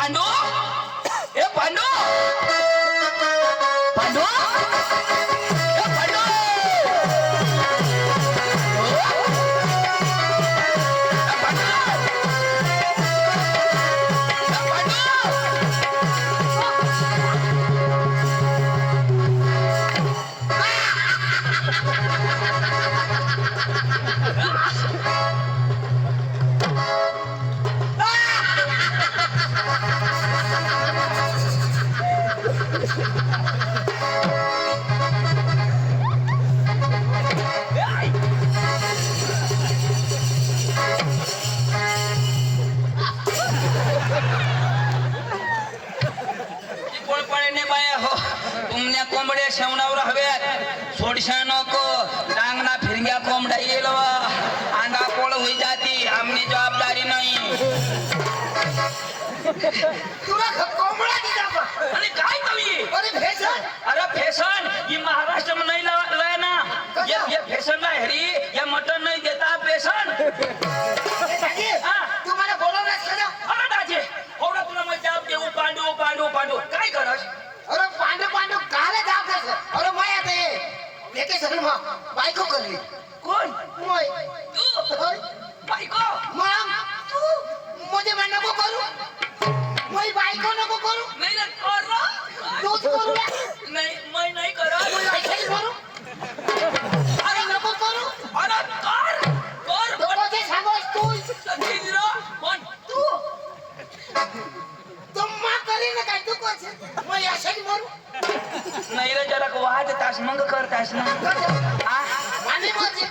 पांडू ए पांडू पांडू ए पांडू कोंबड्या शेवणावर हव्यात सोडशा नको डांगना फिरग्या कोंबड्या येईल अंडा पोळ होई जाती आमनी जबाबदारी नाही तुला कोंबडा दिला का? अरे काय कवी अरे फॅशन अरे फॅशन ही महाराष्ट्र में नहीं लय ना ये फॅशन ना हरी ये मटन नहीं देता फॅशन तुम्हाला बोलवलंच का ना? अरे दाजे होडा तुला मग जाब देऊ पांडू पांडू पांडू काय करस अरे पांडू पांडू काले जाब देस अरे मैं आता ये लेके सगळं मग बायको करली कोण मैं तू बायको मग तू मुझे मैं नको करू मैं बायको नको करू नाही ना कर तूच करू ना नाही मैं नाही करत मैं ऐकायला करू अरे नको करू अरे कर तो कोचे सांगोस तू तीजरा कोण तू तुम्हा करी ना काय तू कोचे मैं ऐकायला मरू नाही रे जरा वाद तास मग करतास ना आ माने मोजे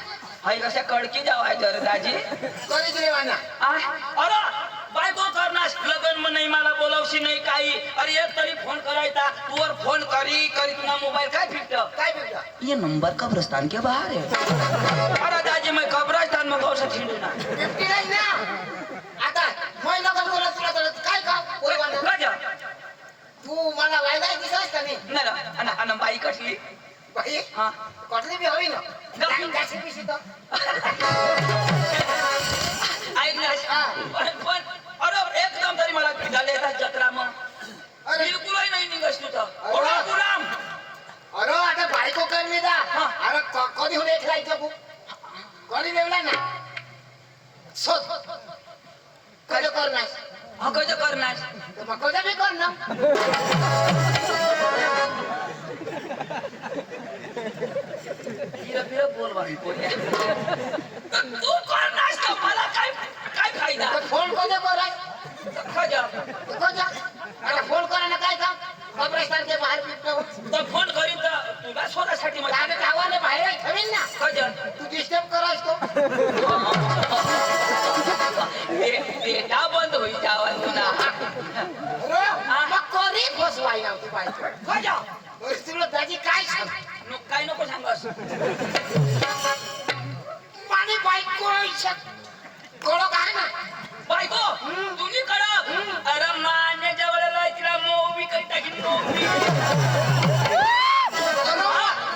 हाय कशा कडकी जावाय जर दाजी करी दिले वाना आ अरे बायको करनास लगन में नाही मला बोलावशी नाही काही अरे एक तरी फोन करायचा तूवर फोन करी तुना मोबाईल काय फिरत काय बिगडा ये नंबर कब्रिस्तान के बाहर है अरे दाजी मैं कब्रिस्तान में गौसे छिंडूना 59 ना आता मैं नगर बोला तुला तर काय का बोलवाना राजा तू मला वायदा दिसस का नाही नाही अन बाई कटली बाई हां कटली बी हवी ना गप्पी. गाशी पिशी तो ऐक ना पण अरे एकदम तरी मला झाले येतात जत्रा मग अरे बिलकुलही नाही निघस तुझं ओळा गुलाम अरे आता बायको करणे दा अरे कधी होणे खायचं तू कधी देवला ना सोच कधी करणार हकज करणार मग कधी बी कर ना फिर बोल बाई बोल तू करणार तर मला काय काय फायदा फोन कधी कराय खज कधी आता फोन करायला काय काम कब्रिस्तान के बाहेर पिटतो तर फोन करीन तर तुला स्वतःसाठी मला आता गावाने बाहेर ठेवील ना खज तू डिस्टर्ब करायस तो बेटा बंद होईल जावा तुला मग कोणी फसवाई नव्हती बायको खज तुला दाजी काय सांग काय नको सांगस माने बायको कोळो काय ना बायको तुम्ही करा अरे मान्याच्या वेळेला तिला मोवी काही टाकीन मोवी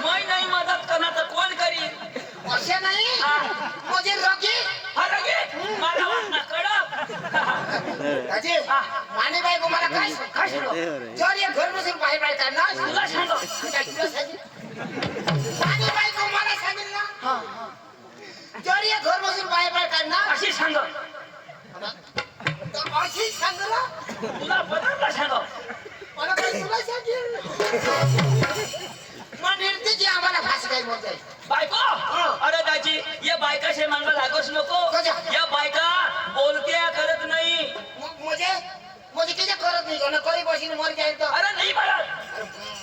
मैं नाही मदत करणार तर कोण करीन असे नाही मुझे रोगी हरगे मला वाटणार कडक दाजी माने बायको मला काय सांग जर ये घर बसून बाहेर बाहेर काढणार तुला सांग तुला सांगितलं माने बायको मला सांगितलं ना जर ये घर बसून बाहेर बाहेर काढणार अशी सांग अशी सांगलं तुला बदलला सांग मला काय तुला सांगितलं मग निर्तीची आम्हाला भाषा काही बोलत आहे बायको अरे दाजी ये बायका शे मांग लागोच नको या बायका बोलत्या करत नाही मुझे किती करत नाही कोणा करी बसीने मरी जाईल तर अरे नाही मरत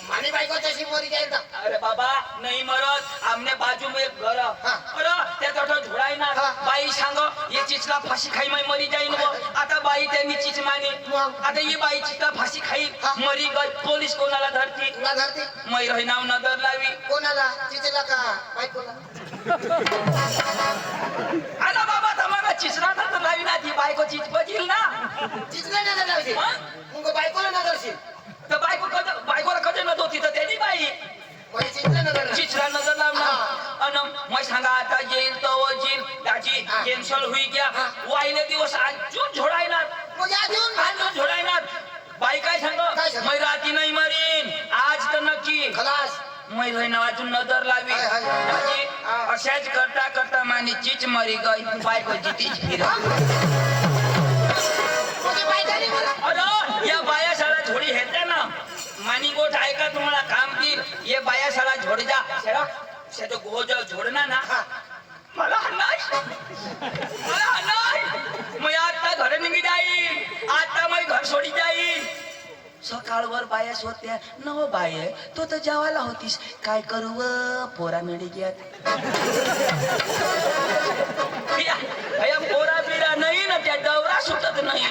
माने बायको तशी मरी जाईल तर अरे बाबा नहीं मरत आमने बाजू में एक घर अरे त्या तोठं झोडाय ना बाई सांग ये चिचला फाशी खाई मैं मरी जाईन वो आता बाई त्यांनी चिच मानी आता ये बाई चिचला फाशी खाई मरी गई पोलीस कोणाला धरती तुला धरती मै रही नाव नजर लावी कोणाला चिचला का बायकोला अरे बाबा तुम्हाला चिचरा नजर लावी ना ती बायको चिच बजील ना चिचला नजर लावशी मग बायकोला नजरशी तर बायकोला कधी नजर होती तर त्यांनी बाई म्हणजे चिचला नजर चिचरा नजर लावणार अन मैं सांगा आता येईल तो येईल त्याची कॅन्सल होई गया वाईले दिवस अजून झोडायणार म्हणजे अजून झोडायणार बाई काय सांग काय सांग? मै राती नाही मरीन आज तर नक्की खलास मै नावातून नजर लावी हाय, हाय, हाय. म्हणजे अशाच करता करता मानी चीच मरी गई बायको जीतीच फिर कोणी माहिती नाही मला अरे या बाया साला झोडी हेते ना मानी गोठ ऐका तुम्हाला काम देईल ये बाया साला झोड जा से तो गोज झोडना ना हा. मला हनाय मी आता घर निघी जाईल आता मी घर सोडी जाईल सकाळवर बाया होत्या नव बाय तो तर जेवायला होतीस काय करू व पोरा मिळी घ्यात पोरा बिरा नाही ना त्या डवरा सुटत नाही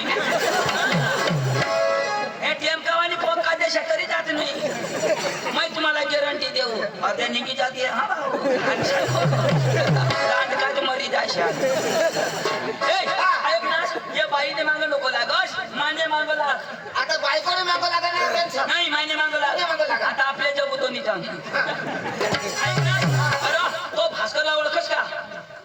एटीएम कावानी फोन का देशा करी जात नाही मैं तुम्हाला गॅरंटी देऊ अर्ध्या निघी जाते हा भाऊ दांडकाच मरी जाशा ऐक ना ये बाईने मागं नको लागस माने मागं लाग आता बायकोने मागं लागा नाही टेन्शन नाही माने मागं माने मागं लाग लागा. आता आपल्या जगू तो निजाम ऐक ना अरे तो भास्करला ओळखस का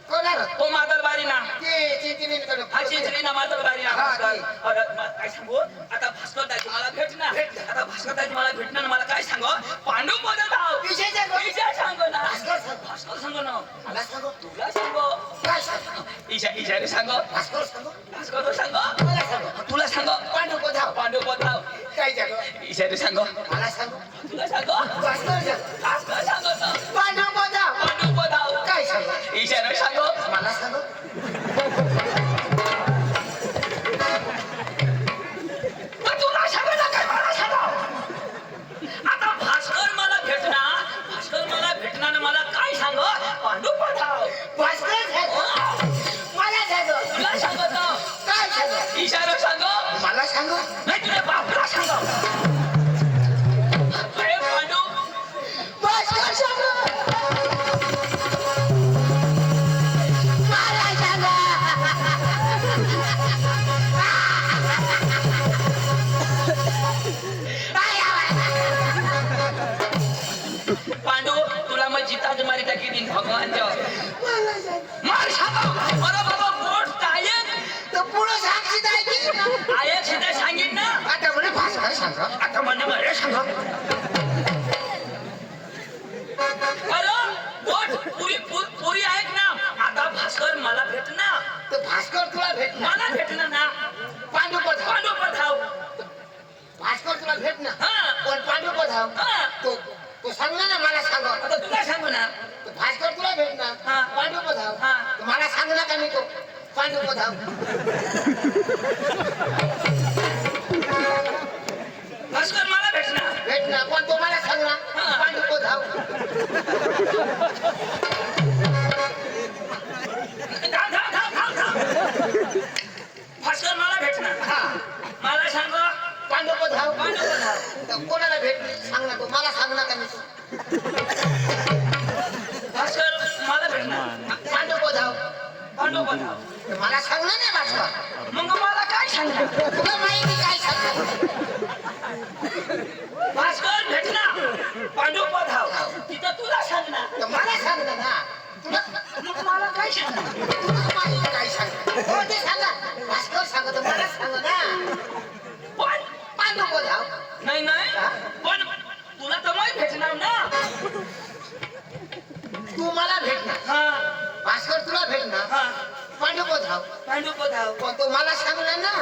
कोणाला तो मादलबारी ना हा चिंचली ना मादलबारी ना हा, भास्कर ती. अरे काय सांगू आता भास्कर दाजी मला भेटणार आता भास्कर दाजी मला भेटणार मला काय सांगू पांडू बोलत आहो विषय सांगू. विषय सांगू ना भास्कर सांगू. भास्कर सांगू ना मला सांगू तुला सांगू काय सांगू इशारे सांगू भास्कर सांगू भास्कर सांगू मला सांगू तुला सांगू पांडू कोधाव पांडू बोलाव काय सांगू इशारे सांगू मला सांगू तुला सांगू भास्कर सांगू भास्कर सांगू ना पांडू कोधाव पांडू बोलाव काय सांगू इशारे सांगू मला सांगू तुला सांगू ना काय मला सांगू आता भास्कर मला भेटणार ना मला काय सांग पांडू बोलाव भास्कर सांगू मला सांगू तुला सांगतो काय सांगू इशारा सांगू मला सांगू नाही तुझ्या बापला सांगू अरे पांडू भास्कर सांगू मला सांगू पांडू तुला मग जिताच मारी टाकी दिन भगवान देव मला सांगू मार सांगू अरे बाबा पोट कायक तर पुढं साक्षी द्यायची आयक सीधा सांगितलं ना आता म्हणे भास्कर सांगू आता म्हणजे मला सांग अरे पोट पुरी ऐक ना आता भास्कर मला भेटणार तर भास्कर तुला भेटणार मला भेटणार ना पांडू कोधाव पांडू पठाव भास्कर तुला भेटणार हा पण पांडू कोधाव हा तो सांगणार ना मला सांगू आता तुला सांगू ना तर भास्कर तुला भेटणार हा. पांडू कोधाव हा. तर मला सांगणार का मी तो पांडू कोधाव भास्कर मला भेटणार भेटणार पण तो मला सांगणार हा. पांडू कोधाव थांब. भास्कर मला भेटणार हा मला सांग पांडू कोधाव पांडू पठाव तर कोणाला भेट सांगणार तो मला सांगणार का मी तो भास्कर मला भेटणार पांडू कोधाव पांडू पठाव तर मला सांगणार नाही भास्कर मग मला काय सांगणार तुला माहिती काय सांगणार भास्कर भेटणार पांडू पठाव तिथं तुला सांगणार तर मला सांगणार ना तुला मग मला काय सांगणार तुला माहिती काय सांगणार हो ते सांगा भास्कर सांगतो मला सांग ना पण पांडू कोधाव नाही पण तुला तर माहित भेटणार ना तू मला भेटणार हा भास्कर तुला भेटणार हा पांडू कोधाव पांडू पठाव पण तो मला सांगणार ना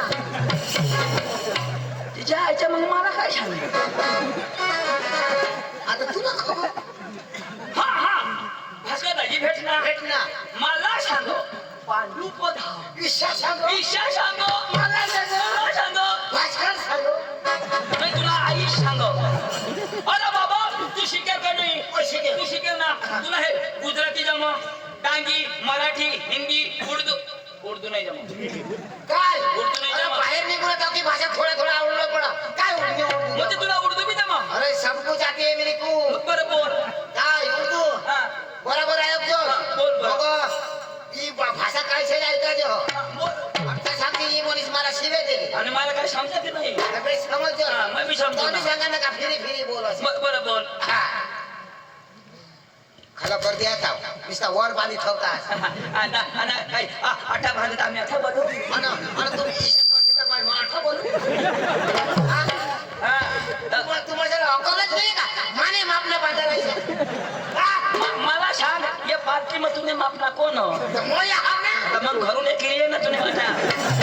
तिच्या आईच्या मग मला काय सांगणार आता तुला खबर हा भास्कर दाजी भेटणार भेटणार मला सांग पांडू पठाव ईशा सांगो ईशा सांग मला सांगो मला सांग भास्कर सांगो नाही तुला आई सांग अरे बाबा तू शिकेल का नाही शिकेल. तू शिकेल ना तुला हे गुजराती जम डांगी मराठी हिंदी उर्दू नाही जम काय उर्दू नाही अरे जमा. बाहेर निघून की भाषा थोडा आवडलं पडा काय उर्दू म्हणजे तुला उर्दू बी जमा अरे सब कुछ आती है मेरे को बरं बोल काय उर्दू हा बरोबर आहे बोल, बोल. ही भाषा काय से ऐकायचं हा, बोल आता सांगते ही मोनीस मला शिवे दिली आणि मला काय समजत नाही सगळे समजतो हा, मग मी समजतो कोणी ना. सांगा ना का फिरी बोल असं. बरं बोल हा खाला कर दिया था नुसता वर बांधी ठेवतात आणि काय आठा भाजत आम्ही आठा बनवू आणि तुम्ही ईशा करते तर काय मग आठा बोलू हा? मग घरून एक ये ना तुने म्हणा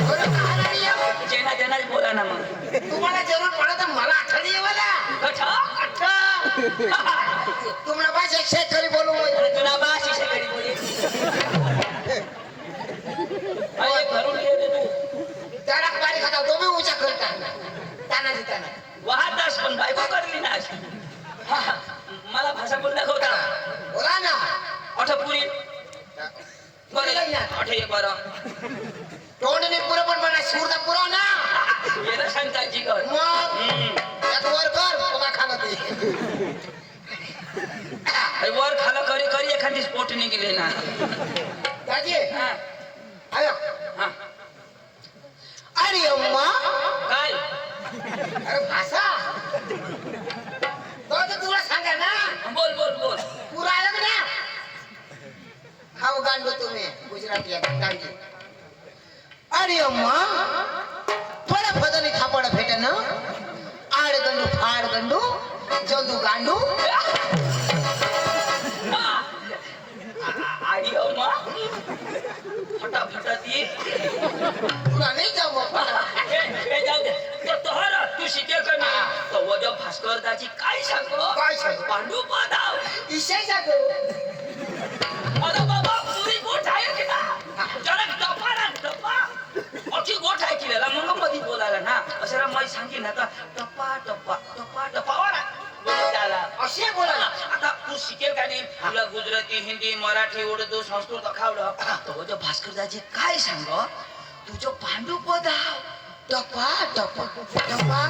बरं, कहा नाही येऊ? जेना जेनाच बोला ना मग तुम्हाला जरूर पडत तर मला आठवण ये मला कठा तुम्हाला बस एक शेतकरी बोलू तुला बाशी शेकडी बोली अरे घरून ये रे तू त्याला पाणी खाता तो बी उचा करता तानाजी ताना वाहतास पण बायको करली ना मला भाषा बोल दाखवता बोला ना अठपुरी बरं अठे बरं तोंडने पुरं पण म्हणा सुरदा पुरव ना येणं सांगताची कर मग त्यात वर कर तुला खाणं ते वर खालं करी करी एखादी स्पोट निघले ना दाजी हा, आयो हा. अरे अम्मा काय अरे भाषा तो तर तुला सांगा ना बोल बोल बोल पुरा आलं का ना खाऊ गांडो तुम्ही गुजराती गांडी अरे अम्मा थोड्या फदानी थापड भेटे ना आड गंडू फाड गंडू जंदू गांडू आडी अम्मा फटाफटा ती तुला नाही जाऊ हे जाऊ दे तोहर तू शिकेल का नाही तो वजो भास्करदाची काय सांगतो काय सांगतो? पांडू पदाव इशाई जातो अरे बाबा पुरी गोठ आहे की ना जरा टपा ना टपा अची गोठ आहे की मग मध्ये बोलायला ना असं मै सांगी ना का टप्पा टप्पा टप्पा टप्पावर बोलत त्याला असे बोला ना आता तू शिकेल का नाही तुला गुजराती हिंदी मराठी उर्दू संस्कृत खावलं तो जो भास्करदाची काय सांग तुझं पांडू पदाव टपा टपा टपा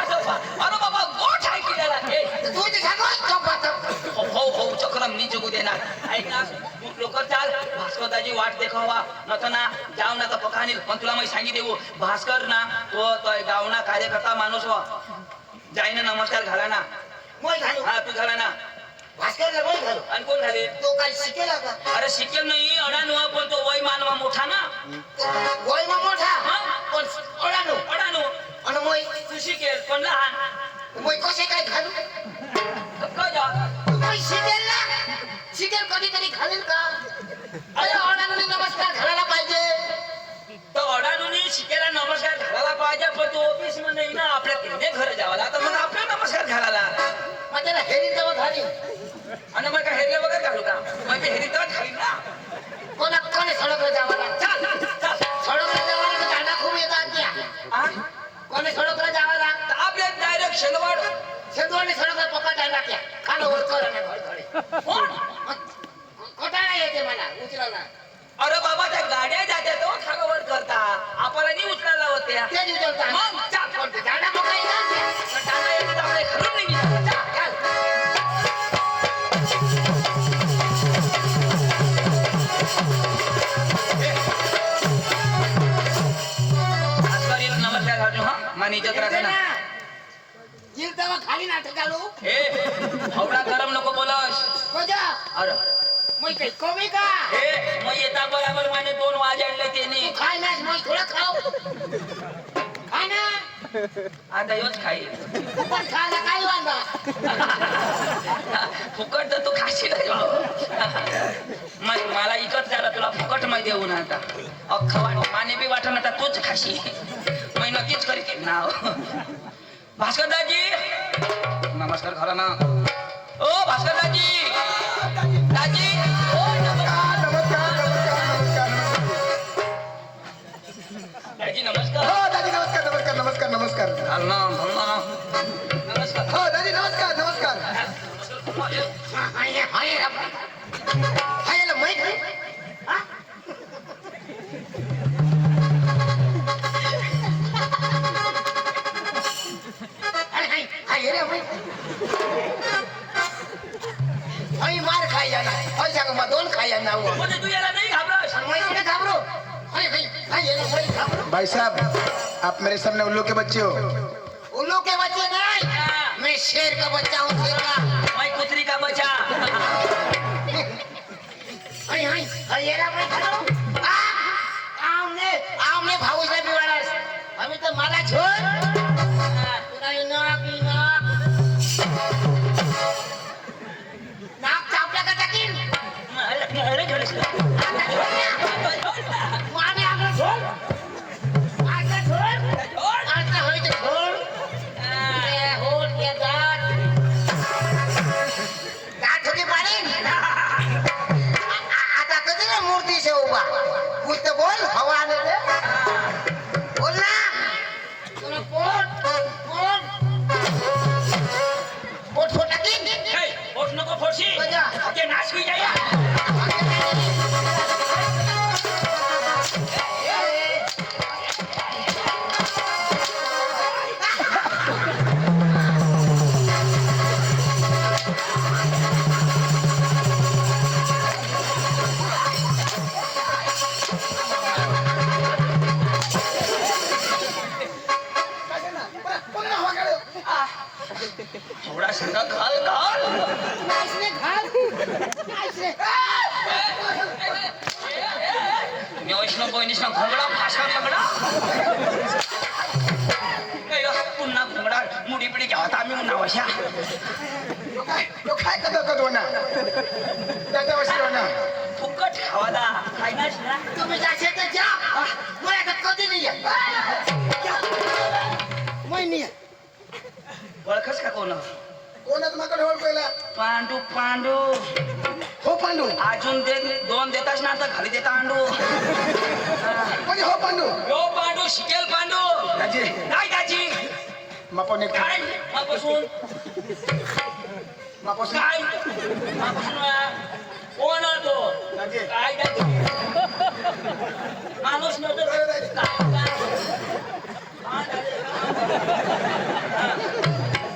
टपा अरे बाबा गोठ आहे की त्याला तू ते सांगो टपा टपा हो हो चक्रम मी जगू देणार ऐक ना तू लवकर चाल भास्करदाची वाट देखावा नव्हतं ना जाऊ ना तर पकानी पण तुला मी सांगी देऊ भास्कर ना तो गावना कार्यकर्ता माणूस हो जाईन नमस्कार घाला ना मोय घालू हा तू घाला ना भास्करला मोय घालू आणि कोण झाले तो काय शिकेला का अरे शिकेल नाही अडाणू पण तो वय मानवा मोठा ना गोय मा मोठा हा? पण ओळानो अडाणू आणि मोय तू शिकेल पण लहान मोय कसे काय घालू का जा मोय शिकेल ना शिकेल कधीतरी घालेल का अरे ओळानो नमस्कार घालायला पाहिजे तो अडाणूनी शिकेला नमस्कार घालायला पाहिजे पण तो ऑफिस मध्ये ना आपल्या तिने घर जावाला आता मग आपला नमस्कार घालायला मग त्याला हेरी तेव्हा घाली आणि मग काय हेरले वगैरे घालू का मग ते हेरी तेव्हा घालीन ना कोणी सडकला जावाला चाल चाल सडकला जावाला तर दांडा खूप येतात त्या हा? कोणी सडकला जावाला तर आपल्या डायरेक्ट शेंदवाड शेंदवानी सडकला पका दांडा त्या खाणं वर कर आणि घडघडे कोण कोटाळा येते मला उचलायला अरे बाबा त्या गाड्या जात्या तो खागावर करता आपल्याला नाही उचलायला होत्या ते उचलतात मग चाल पण ते दांडा पका येतात टाटा येते तर आपल्या घरून नाही गेला. चाल, चाल. भास्करीला नमस्कार घालतो हा मान इज्जत राखा ना येईल तेव्हा खाली नाटक घालू ए एवढा गरम नको बोलस कोजा अरे मग काही कमी का ए मग येता बरोबर माने 2 वाजले त्याने तू खाय ना मग थोडं खाऊ खा ना आता योच खाई पण खायला काय वांदा फुकट तर तू खाशील मग मला इकत झाला तुला फुकट मध्ये देऊ ना आता अख्खा वाट माने बी वाटण आता तूच खाशी मी नक्कीच करीत नाव भास्करदाजी नमस्कार घाला ना ओ भास्करदाजी दाजी ओ नमस्कार दाजी नमस्कार हो दादी नमस्कार नमस्कार नमस्कार नमस्कार घाल ना घाल ना नमस्कार हो दादी नमस्कार नमस्कार हाय हाय हाय ला माहित आहे हाय हाय रे माहित हाय मार खाय ना हाय जागा मा दोन खाय ना हो म्हणजे तू याला नाही घाबरस माहित नाही घाबरो हाय हाय हाय रे माहित घाबरो भाई साहब आप मेरे सामने उल्लू के बच्चे हो उल्लू के बच्चे नहीं मैं शेर का बच्चा हूँ शेर का मैं कुतरी का बच्चा हाय हाय हाय ये रा माहित घालो आमने आमने भाऊ से बिवाडस अभी तो मला छोड़ तुला नाक चापला का टाकीन अरे घडस मागे आपलं झोल. आता झोल. आता होय ते झोल. ते होल, ते दात. दात होती पाडीन. आता कधी ना मूर्ती शे उभा. कुछ तर बोल, हवा आले ते. बोल ना. तुला पोट फोटा की? हे, पोट नको फोडशी. बजा. ते नाश होई जाईल. थोडा शेंगा घाल घाल. मी वैष्णव बहिणीचा घोंगडा भाषा लंगडा. नाही ग, पुन्हा घोंगडा मुडी पिढी घ्यावा आम्ही म्हणा अशा. तो काय कदो ना त्याच्या वशी ना फुकट खावा दा काय ना. तुम्ही जाशे तर जा. मला कधी नाही येत. नाही ओळखस का कोण? कोणाच माकडे ओळखायला पांडू पांडू. हो पांडू अजून दे, दोन देतास ना आता खाली देता अंडू. म्हणजे हो पांडू यो पांडू शिकेल पांडू. दाजी काय दाजी? मापन एक काय मापासून मापासून काय मापासून कोण तो? दाजी काय दाजी? माणूस नव्हतं काय काय?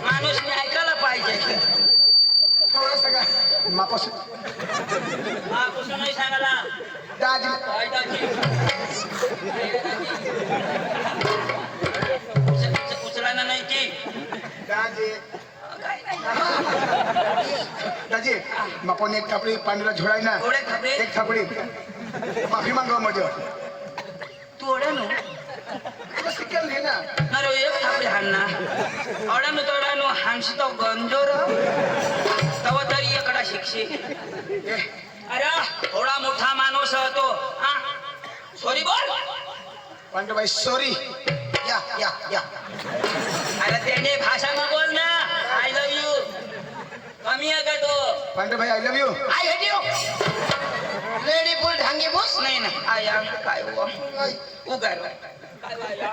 माणूस ऐकायला पाहिजे. थोडं सगळा मापासून मापासून नाही सांगायला. दाजी काय दाजी? उचलायला नाही की दाजी काय नाही. दाजी मापन एक थापडी पांडूला झोडाय ना थोडे थापडे? एक थापडी माफी मागव माझ्या तोड्यानो शिकेल घे ना अरे एक थापडी हाण ना. अडानो तोडानो हाणशी तो गंजोर तव तरी एकडा शिक्षी. ए, अरे थोडा मोठा माणूस तो. हा सॉरी बोल. पांडूबाई सॉरी या या या. अरे त्याने भाषा मग बोल ना. I love you. कमी आहे का तो? Pandubai I love you I hate you. Lady बोल ढांगे बोस. नाही ना आया काय उगार काय व्हायला?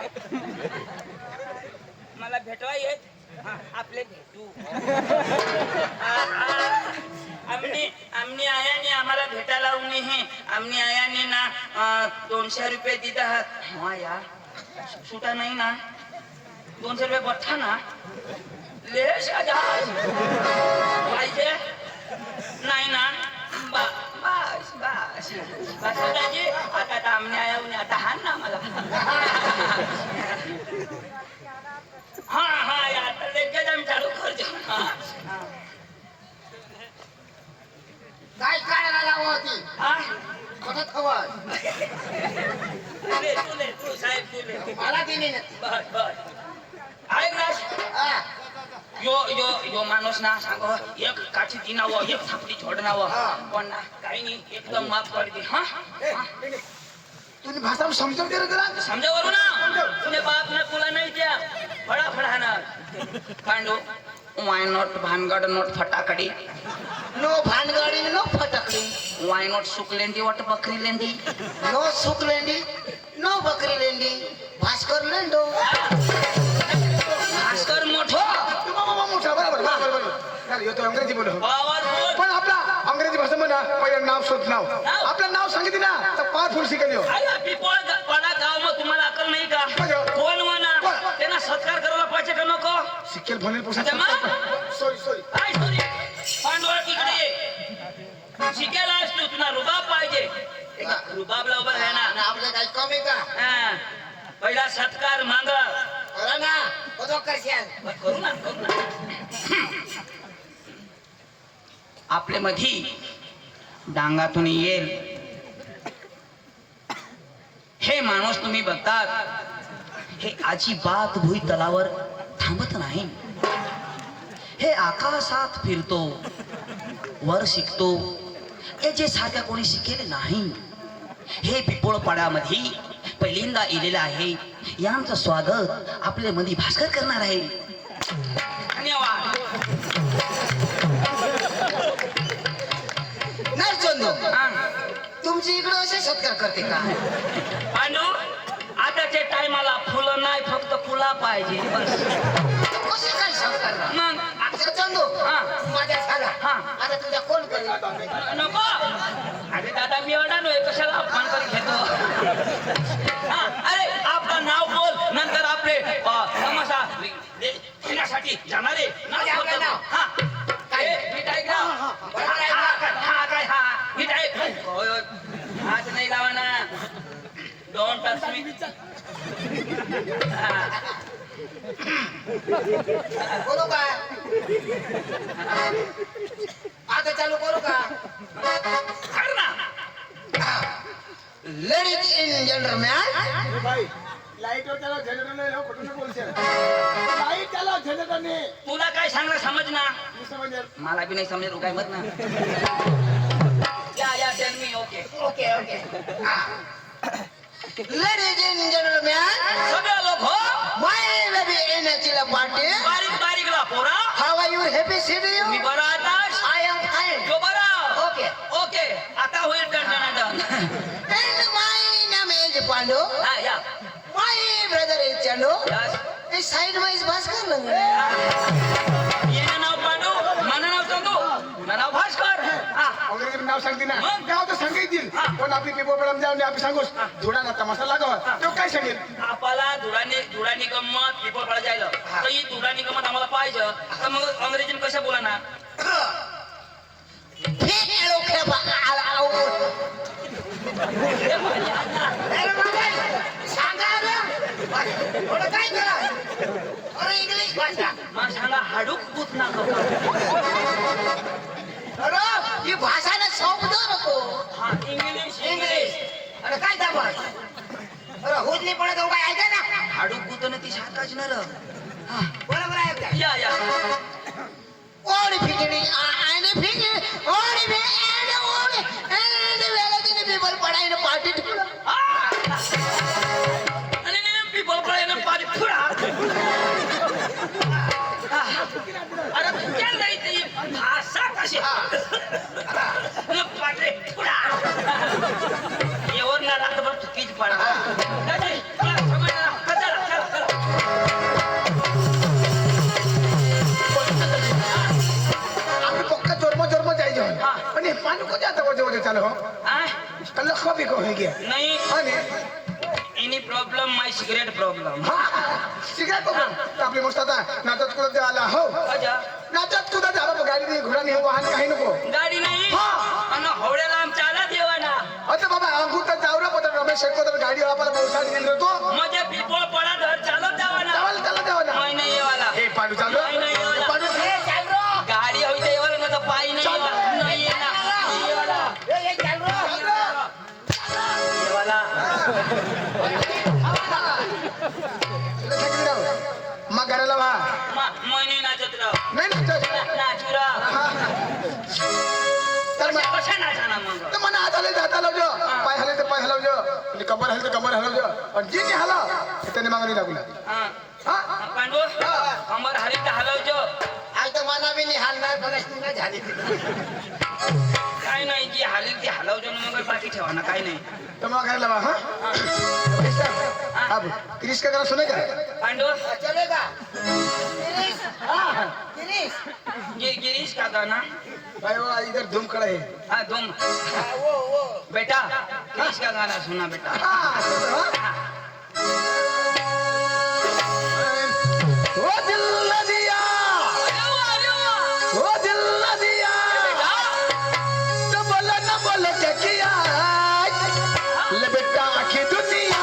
मला भेटवा येत. हा, आपले भेटू. आमनी आयाने आम्हाला भेटायला लावून हे आमनी आयाने ना 200 रुपये दिला. हा यार सुटा नाही ना. 200 रुपये बठ्ठा ना. लेश पाहिजे नाही ना. बस बस बस दाजी. आता तामने आया आता हाण ना मला. हा हा आता लगेच आम्ही चालू करतो. काय काढायला लावा होती. हा बघत हवं. तू साहेब तुले मला ती नाही. बर बर ऐक ना. यो यो यो माणूस ना सांग एक काठी दिनावं एक थापडी छोडनावं पण ना काही नाही एकदम माफ कर दे. हा तुम्ही भाषा समजून दे रे जरा समजा वरू ना. तुझे बाप ना तुला नाही द्या फळा फळा ना. पांडू वाय नॉट भानगड नॉट फटाकडी. नो भानगडी नो फटकडी. वाय नॉट सुकलेंदी वाट बकरी लेंदी. नो सुकलेंडी नो बकरी लेंडी. भास्कर लेंडो. भास्कर मोठो मोठा बरोबर बरोबर बरोबर येतो अंग्रेजी बोल पॉवरफुल. पण आपला अंग्रेजी भाषा म्हणा पहिलं नाव शोध नाव आपलं नाव सांगितलं ना तर पावरफुल शिकेल हो. पडा गाव मग तुम्हाला अकल नाही का? कोण म्हणा त्यांना सत्कार करायला पाहिजे का नको? शिकेल भनेल पोषण अच्छा, मग? सॉरी सॉरी काय सॉरी? पांडुळा तिकडे ये. शिकायला असतो तुला रुबाब पाहिजे. रुबाबला उभा आहे ना. आपलं काही कमी का. हा. पहिला सत्कार माग करा ना. कदो करशाल. करू ना करू ना. आपल्या मधी डांगातून येईल हे माणूस तुम्ही बघतात. हे अजिबात भुई तलावर थांबत नाही. हे आकाशात फिरतो वर शिकतो याचे सारख्या कोणी शिकेले नाही. हे पिंपोळपाड्यामध्ये पहिल्यांदा इलेलं आहे. यांचं स्वागत आपल्या मध्ये भास्कर करणार आहे. धन्यवाद. नरचंदू हा. तुमची इकडे असे सत्कार करते का? पांडू आताच्या टायमाला फुलं नाही, फक्त फुला पाहिजे बस. कसे काय सत्कार? मग नरचंदू हा. माझ्या झाला हा. आता तुझ्या कोण करेल? नको. अरे दादा मी एवढा नव्हे, कशाला अपमान करून घेतो. हा, अरे आपलं नाव बोल, नंतर आपले तमाशा घेण्यासाठी जाणारे माझे आपलं नाव. हा काय? मिठाई का? बरोबर आहे का? हा काय हा मिठाई. होय होय. हात नाही लावा ना. Don't touch me. करू का? आता चालू करू का? कर ना. लेडीज इन जनरलमॅन, भाई लाईटवर त्याला जनरेटर नाही लाव, कुठून बोलशील? लाईट त्याला जनरेटर नाही. तुला काय सांगणं समज ना. मी समजेल. मला बी नाही समजेल काय मत ना. या tell me. Okay okay okay. Ladies and gentlemen, सगळं लोक हो. माय बेबी इन चिला पार्टी. बारीक बारीक ला पोरा. How are you? Happy see you? मी बरा आता. I am fine. जो बरा. ओके. ओके आता होईल टन. And my name is Pandu. हा या. My brother is Chandu. Yes. This side my is Bhaskar Langan. येणं नाव पांडू, माझं नाव चंदू, माझं नाव भास्कर. हा. अंग्रेजी नाव सांगते ना. मग? गाव तर सांगायतील. हा. पण आपली पेपर जाऊन आपण सांगूस धुडाना तमाशा लागावा. तो काय सांगेल? आपल्याला धुडानी गंमत पिपळपाडा जायला. तर ही धुडानी गंमत आम्हाला पाहिजे. तर मग अंग्रेजीन कशा बोला ना. Hello, Kepa. सांगा ना. थोडं काय करा? अरे इंग्लिश भाषा. मग सांगा हाडूक पूत ना करू. अरे ही भाषा ना शब्द नको. हा इंग्लिश इंग्लिश. अरे काय दाबा? अरे होत नाही पडत काय ऐका ना. हाडूक पूत ना ती शाकाच नर. बरोबर आहे का? या. ओडी फिकिडी आणि फिकिडी ओडी बे आणि वेळेने पेपर पडायला पार्टी ठेवलं. आणि पिपळपाड्यानं पाणी फुडा. अरे क्या नाही ती भाषा कशी. पाटे फुडा. एवढं ना रात्रभर चुकीच पडा. आपण पक्का जोरमा जायचं. हा. पण हे पाणी को जाता को चालू हो. कल खबी को हो गया. नहीं आणि एनी प्रॉब्लम माय सिगरेट प्रॉब्लम. सिगरेट को तो आपली मस्त आता नाटक कुठं ते आला हो. अच्छा नाटक कुठं झाला गाडी नाही घोडा नाही वाहन काही नको. गाडी नाही. हा. आणि हवड्याला आमच्या आला देवाना. आता बाबा अंगूर तर जाऊ रे पण रमेश शेटको तर गाडी आपल्याला पावसाळ्यात गेलो तो माझ्या पिपळ पडा घर चालत जावाना. चावल त्याला देवा ना. नाही नाही येवाला. हे पाडू चालू नाही, नाही, येवाला. पाडू गाडी होई ते येवाला ना तर पायी नाही येवाला. नाही येणार. येवाला. येवाला. मग घराला वा मनी नाचत राव. नाही नाचू राव. तर कशा नाचना मग. मन हात हले हात हलवजो पाय हले तर पाय हलवजो आणि कमर हले तर कमर हलवजो पण जी नाही हला त्याने मागणी लागला. हा पांडू कमर हली तर हलवजो. आज तर मना बी नाही हालणार बघाच तुला झाली. काय नाही जी हाली ती हलवजो ना मग बाकी ठेवा ना काय नाही. तर मग घराला वा हा अब क्रिश का गाना सुनेगा. पांडू चलेगा. गिरीश. हाँ गिरीश. गिरीश का गाना. भाई वो इधर धूम खड़ा है. हाँ तुम वो बेटा गिरीश का गाना सुना बेटा. हाँ वो दिल न दिया वो दिल न दिया तो बोला न बोलो क्या किया ले बेटा आखी दुनिया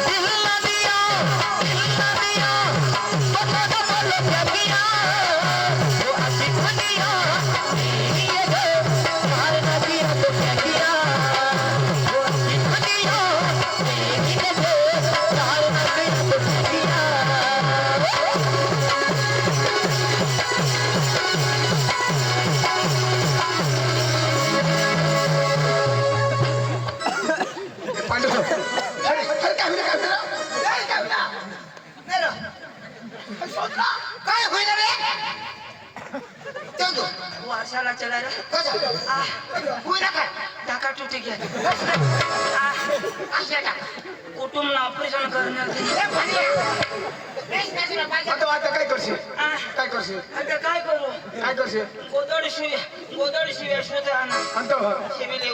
दिल न दिया बोलो न बोलो क्या किया तो दो वारशाला चला रे कसा आ कोई ना काय टाका तुटे घ्या अशा कुटुंब ऑपरेशन करण्यात आता काय करशील आ, काय करशील आता काय करू काय करशील गोदड शिव्या शोध म्हणतो शिविले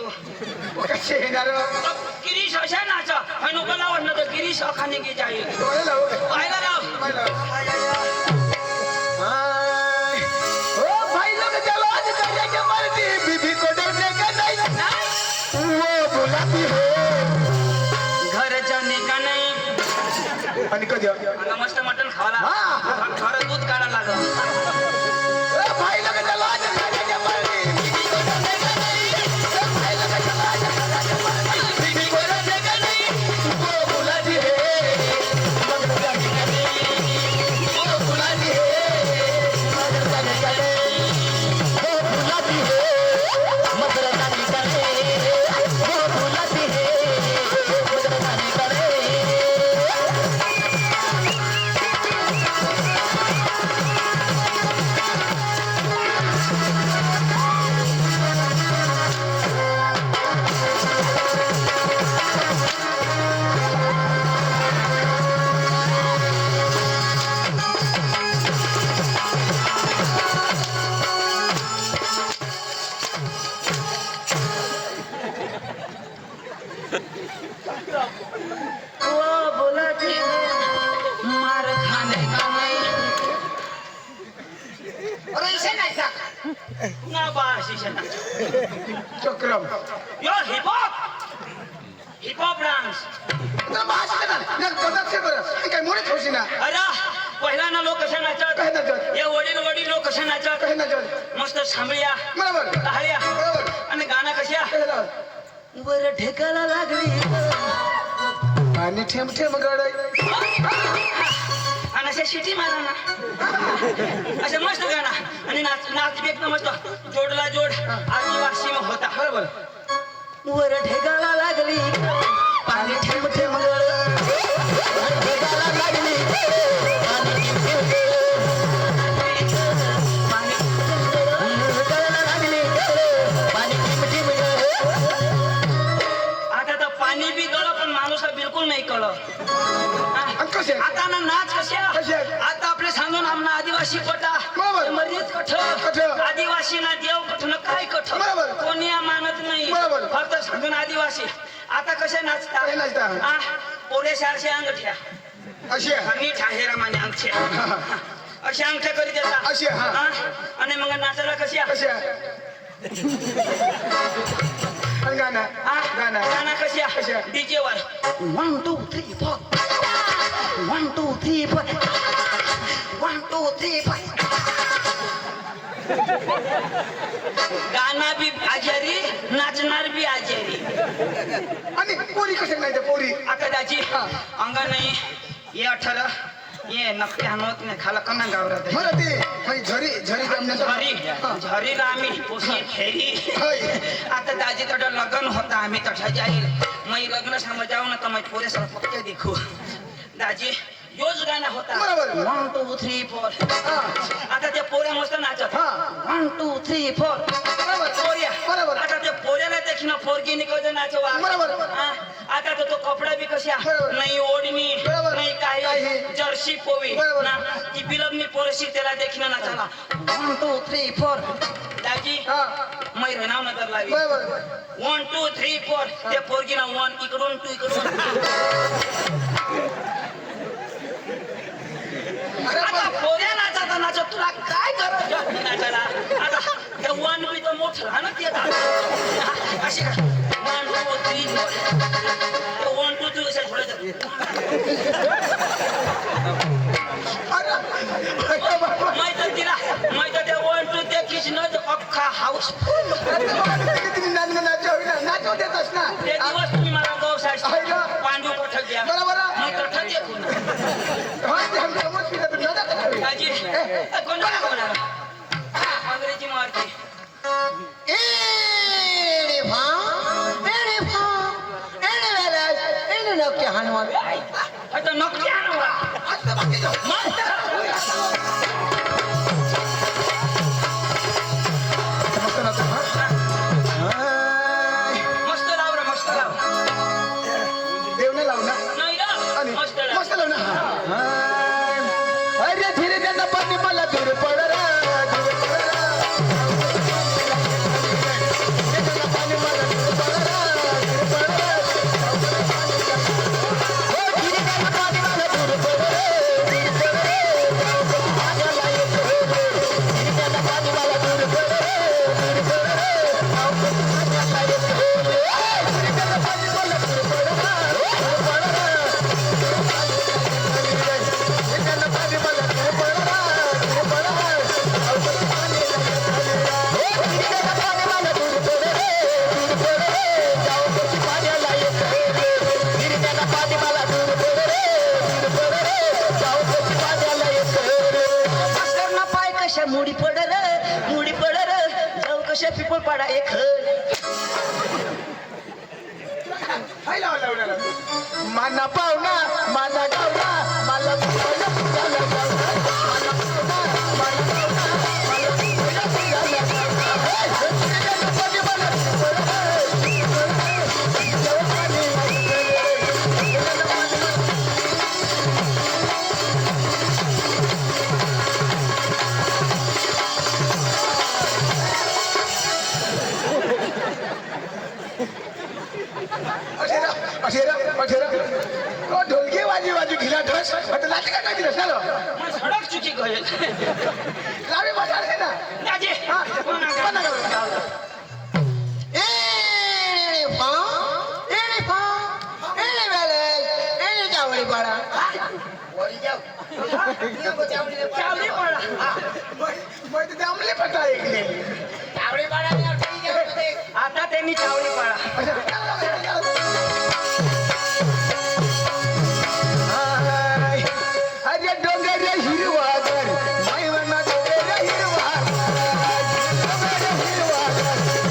कसे येणार गिरीश अशा नाचा हनुकाला वाटलं तर गिरीश खाने की जाईल पाहिलं राव ओ भाई लोग चलो आज करेंगे मर्दी बीबी को डरने का नहीं वो बुलाती है घर जाने का नाही आणि कधी मला मस्त मटण खावाला खरं दूध काढा लागलं ओ भाई लोग चलो आज करेंगे मर्दी बीबी को डरने का नहीं ओ भाई लोग चलो आज करेंगे मर्दी बीबी को डरने का नहीं वो बुलाती है मगर जाने का नहीं वो बुलाती है मगर जाने का नहीं वो बुलाती है मगर जाने का नहीं वो बुलाती है मगर जाने का नहीं वो बोलते मार खाने का नहीं अरे इसे नाही का ना बाशिश चक्रम यो हिपहॉप डान्स तर भाषा ना कदाच बरं काय मोरे ठेवशी ना अरे पहिला ना लोक कशा नाचत काय नाचत हे वडील लोक कशा नाचत काय नाचत मस्त सांभळ्या बरोबर टाळ्या बरोबर आणि गाणं कशा काय वर ठेकायला लागली आणि ठेम ठेम गडय आणि अशा शिटी मारा ना असं मस्त गाणं आणि नाच बी एकदम मस्त जोडला जोड आदिवासी मग होता बरोबर वर ठेकायला लागली पाणी ठेम ठेम भेटायला लागली भेटायला लागली पाणी ठेम ठेम आता तर पाणी बी गळ पण माणूस हा बिलकुल नाही कळ कसे आता ना नाच कशे? कशा आता आपले सांगून आमना आदिवासी कोटा बरोबर. मर्याद कठ कठ. आदिवासी ना देव कठन काय कठ बरोबर. कोणी मानत नाही बरोबर. फक्त सांगून आदिवासी आता कसे नाचता कसे नाचता? पोरे शारशे अंगठ्या अशी आणि ठाहेरामाने अंगठ्या अशा अंगठ्या करीत येतात अशी, हा. आणि मग नाचायला कशी कशी गाणं गाणं गाणं कशी कशी? डीजे वर 1 2 3 4 1 2 3 4 1 2 3 4 गाना भी आजारी नाचणार भी आजारी आणि पोरी कसे नाही पोरी आता दाजी अंगा नाही ये 18 ये नक्की हनवत नाही खाला कना गावरात मला ते झरी झरी झरीला आम्ही पोशी खेरी आता दाजी तडं लग्न होता आम्ही तठा जाईल मग लग्न समजाव ना तर मग पोरे सर पक्के देखू दाजी योच गाणं होता बरोबर. 1 2 3 4 आता ते पोऱ्या मस्त नाचत 1 2 3 4 बरोबर. पोऱ्या बरोबर. आता ते पोऱ्याला देखील पोरगी निकळते नाचवा बरोबर. आता तो कपडा बी कशा बरोबर. नाही ओढणी बरोबर. नाही काही. काही जर्सी पोवी बरोबर. ना ती बिलगनी पोरशी त्याला देखील नाचाला 1 2 3 4 दाजी मै रेनाव नगर लावी बरोबर 1 2 3 4 त्या पोरगीना 1 इकडून 2 इकडून आता पोऱ्या नाचाचा नाचत तुला काय करायचं नाचायला आता हे 1 बी तर मोठं हा ना ते अशी 1 2 3 4 1 2 3 असे थोडे मैं तर त्या 1 2 त्या किचनच अख्खा हाऊस नाचव देतस ना ते दिवस तुम्ही मला गौसाय पांडू पठक द्या बरोबर. मी पठक देतो दाजी कोणाला कोणाला अंग्रेजी मारते आता नक्की आणवा मस्त मुडी पडर जाऊ कशा पिपळ पाडा एक माना पाहुणा माझा गावला मला पुजायला पुजायला गावला. माना पाहुणा माझा गावला मला पुजायला पुजायला गावला. हे, गणपती मला ढोलकी वाजी वाजी घिला ठस म्हटलं लाटी काय दिलं झालं मग सडक चुकी करेल लावे बसार आहे ना दाजी हा, कोणा कोणा गाव? गाव? चावडी पडा आमले पटा ऐकले आता त्यांनी चावडी पडा अरे डोंगर हिरवागर माई म्हणा डोंगर हिरवागर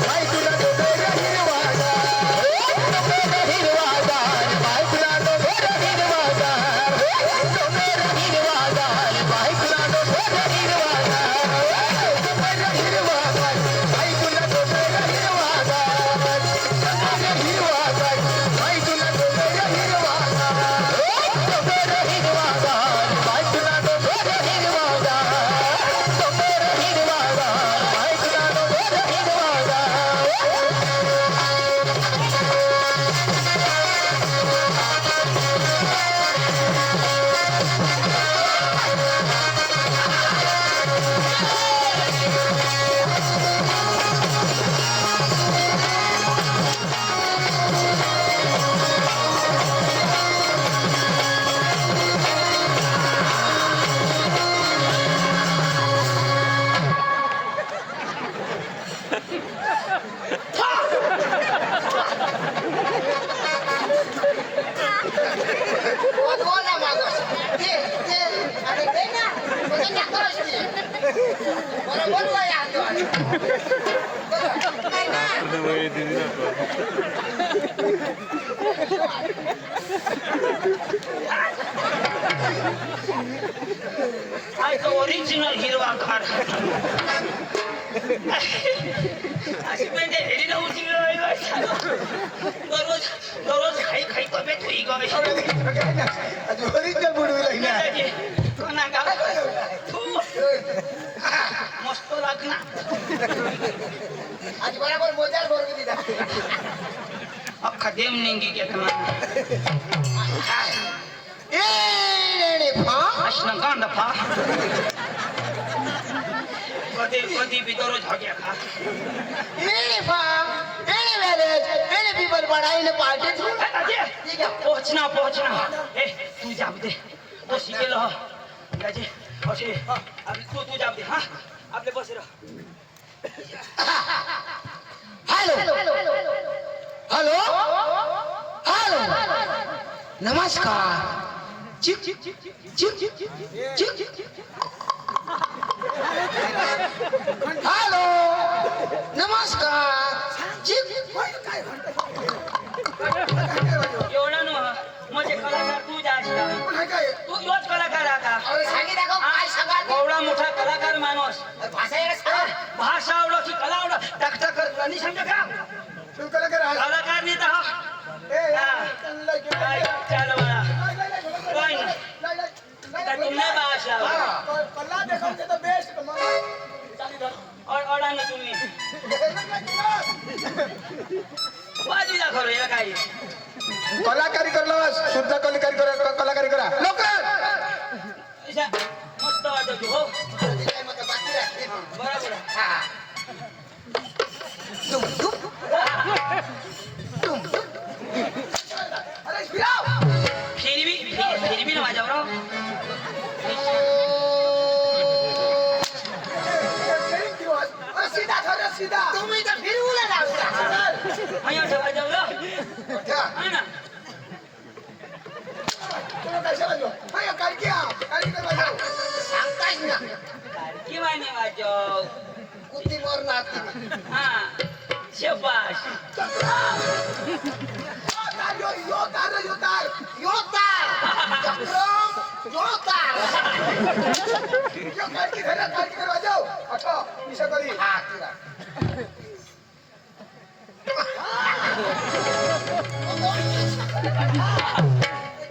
माई तुला डोंगर हिरवागर माई तुला डोंगर हिरवागर माई तुला डोंगर हिरवागर माई तुला डोंगर हिरवागर माई तुला डोंगर ओरिजिनल हिरवा खार अशी म्हणजे हेरी नव्हती दररोज दररोज खाई खाई तब्येत होई गई कोणा गाव? थू. मस्त लागना आज बराबर मोजाल बरोबर दिला अख्खा देव नेंगी घेतला असणं गांड फा कधी कधी बी दररोज हग्या खा पोहोचना पोहोचना ए तू जाब दे तो शिकेल त्याचे असे तू तू जाब दे हा आपले बस राह हॅलो हॅलो हॅलो नमस्कार चिक चिक चिक चिक चिक चिक हॅलो नमस्कार चिक एवढा न म्हणजे कलाकार तू जास्त तू योच कलाकार आता एवढा मोठा कलाकार माणूस भाषा आवडो की कला आवडो टाकटा कर नाही समजा का कलाकार नाही तर चाल बळा काय नाही आता तुम्ही भाषा अडा ना तुम्ही वाजी दाखव या काही कलाकारी करलो शुद्ध कलाकारी करा लवकर मस्त वाटत हो बरोबर फिरवी ना माझ्यावर तुम्ही तर फिरवून लागला અહીંયા ठेवा जाऊला हा ना सांगताच ना किंवा गाणे वाजव. कुत्ती मोर नाती हा शबाश.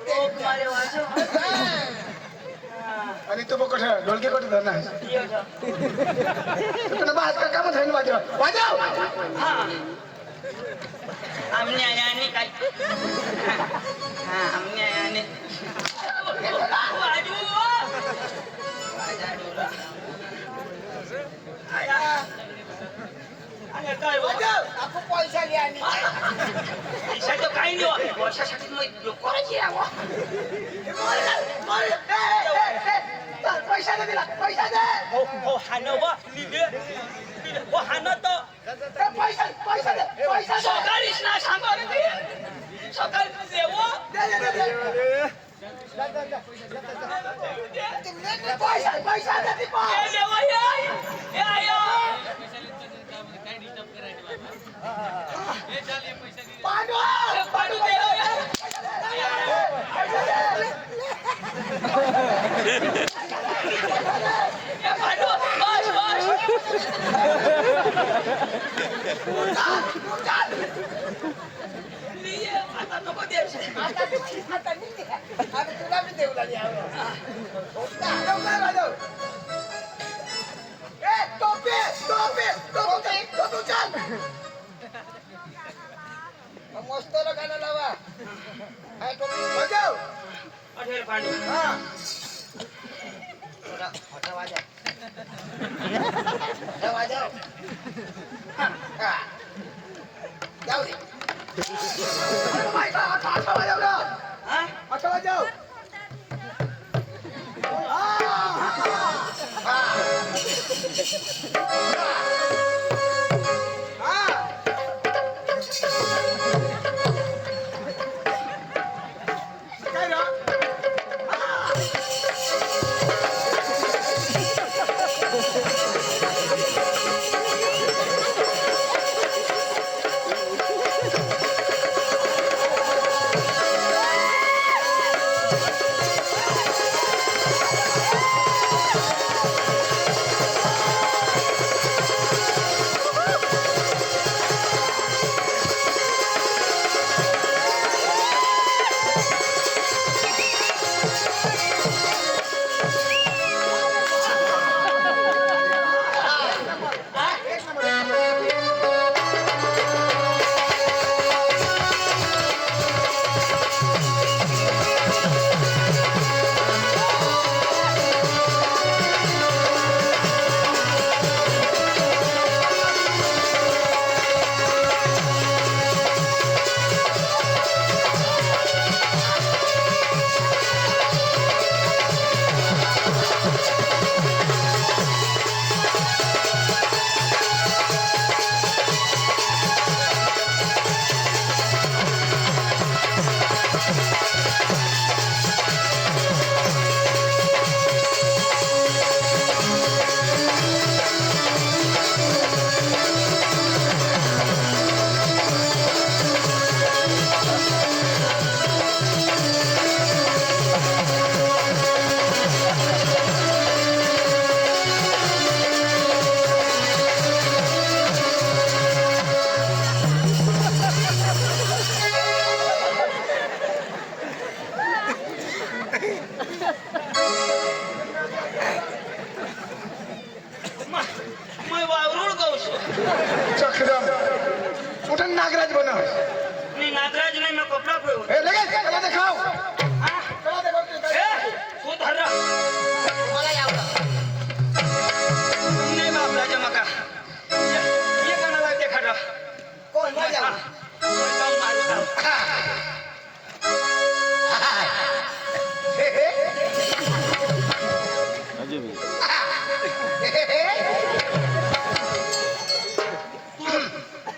तुम्हाला वाजव. आणि तू बघ कुठं ढोलके कुठं धरणार ये जा. तुला बाहेर का काम झालं वाजव वाजव हा आमने आयाने काय हा आमने आयाने वाजू. वाजाडूला. आया. आया काय वाजव. आपण पैसा घ्या आणि पैशाचं काही नाही हो. वर्षासाठी मग कोणाची आहे हो? पैसा दे दिला पैसा दे हो हो हाणं वा. हो हाणं तर पैसा पैसा दे पैसा दे सकाळीच ना सांगा रे ते. सकाळी देव पैसा पैसा दे ती पा देवा ये आयो. पांडव पाडू देव पाडू बस बस. आता नको द्यायचं. आता तुला मी देऊ लागली टोपी टोपी टोपी टोपी चाल मस्त गाणं लावा हा टोपी वाजव अठेर पांडू. हा थोडा मोठा वाजव मोठा वाजव हा जाऊ दे अच्छा वाजव ना हा अच्छा वाजव काय रा मैं वावरूळ गौश. चक्रम उठन नागराज बनव मी नागराज नाही मैं कपडा फेव. ए लगेच कला देखाव हा कला देखाव ए तू धर रा. मला यावं नाही बापला जमा का. ये कोणाला देखा रा. कोण मजा जाऊन मारू का.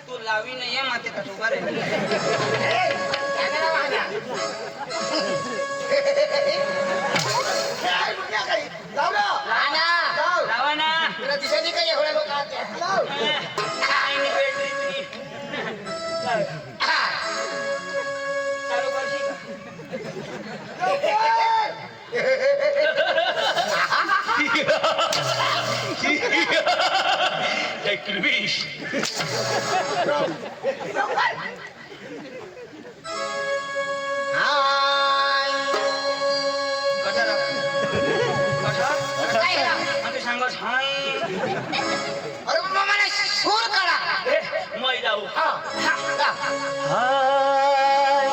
तू लावी नाही माते का तू बरे. लाव ना लावा ना. किलबिश हाय. काय रा? अरे बाबा, मला सूर काढा. मै जाऊ हा, हा, हा. हाय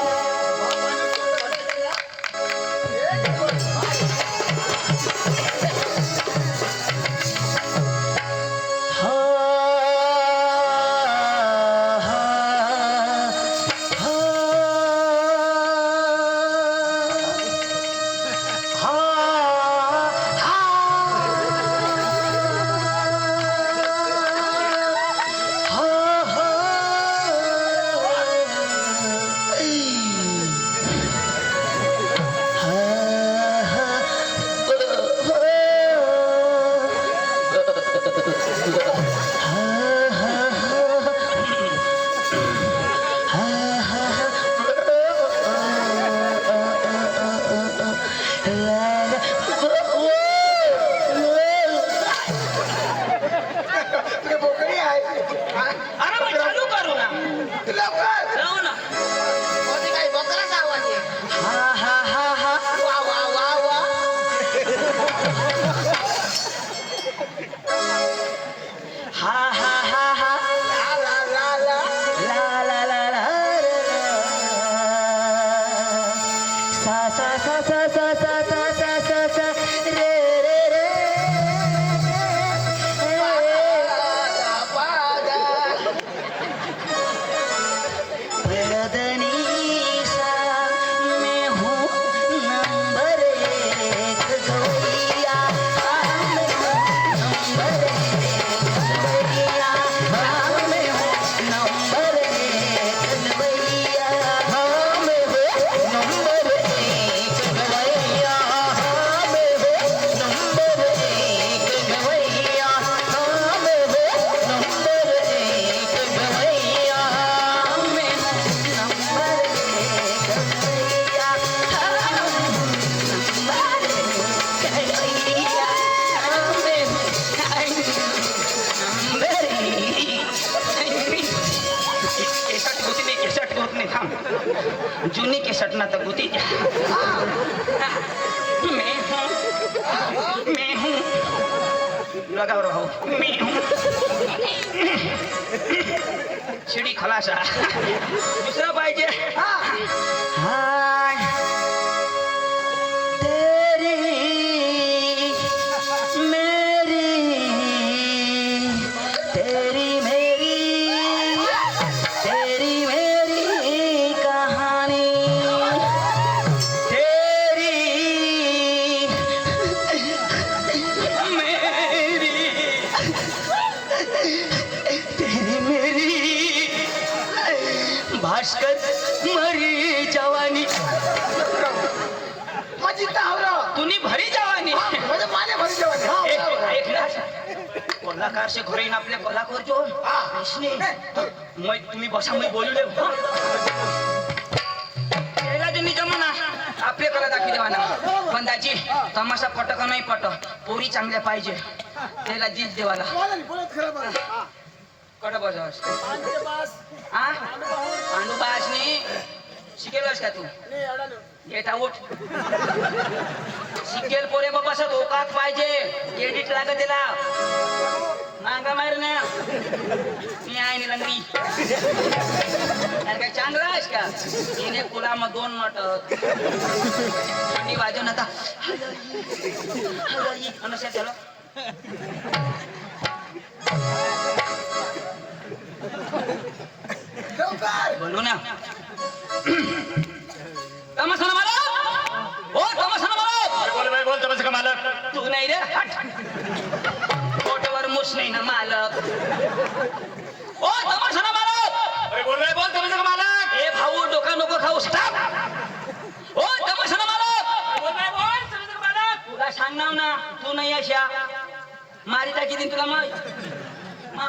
ते बोकडी आहे. हा? अरे मग चालू करू ना लवकर. जाऊ ना कोणी काय बकराचा आवाज आहे. वा वा वा वा. ला ला ला ला. पादा, पादा. जुनी केसट ना तर गुती मैं हूँ लगा रहो मैं हूँ शिडी खलासा दुसरा पाहिजे हाय तेरी मेरी तेरी मेरी तेरी मेरी कहानी तेरी मेरी तेरी मेरी भास्कर मरी जवानी माझी तावरा. तुनी भरी जवानी म्हणजे माझ्या घरी जेवण. हा, एक बरोबर. एक लाख कोल्हाकार से घरे इन आपले कोल्हापूर जो इसने मैं तुम्ही बसा मैं बोलू ले पहिला त्यांनी जमाना आपले कला दाखवी देवाना पण दाजी तमाशा पट का नाही पट पोरी चांगल्या पाहिजे त्याला जीत देवाला कट बजावस हा पांडू बासनी शिकेलस का तू गेट आउट शिकेल पोरे बाबा सर ओकात पाहिजे एडिट लागत त्याला मांगा मार ना मी आहे नि लंगडी काय चांगला आहेस का तिने कुला मग 2 मटक थंडी वाजवून आता अनुसार चलो बोलू ना तमाशा ना मालक हो तमाशा ना मालक बोल भाई बोल तमाशा का मालक तू नाही रे हट फोटोवर मुस नाही ना मालक ओ तमाशा ना मालक अरे बोल भाई बोल तमाशा का मालक ए भाऊ डोका नको खाऊ स्टॉप ओ तमाशा ना मालक बोल भाई बोल तमाशा का मालक तुला सांगणार ना तू नाही अशा मारी टाकी दिन तुला मग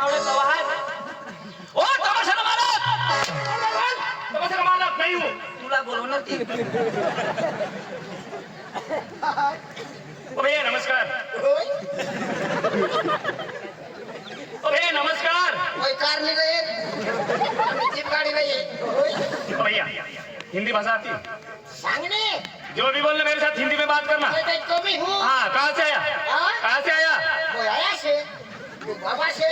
आवडे कवाहात ओ तमाशा ना मालक तमाशा का मालक नहीं हूँ तुला बोलवणार ती ओ भैया नमस्कार ओ भैया नमस्कार चांगली नाही जीप गाडी नाही ओ भैया हिंदी भाषा आती है? सांगणे जो भी बोलना मेरे साथ हिंदी में बात करना। मैं कमी हूँ हाँ कहाँ से आया? हाँ? कहाँ से आया? कोई आया से तू बाबा से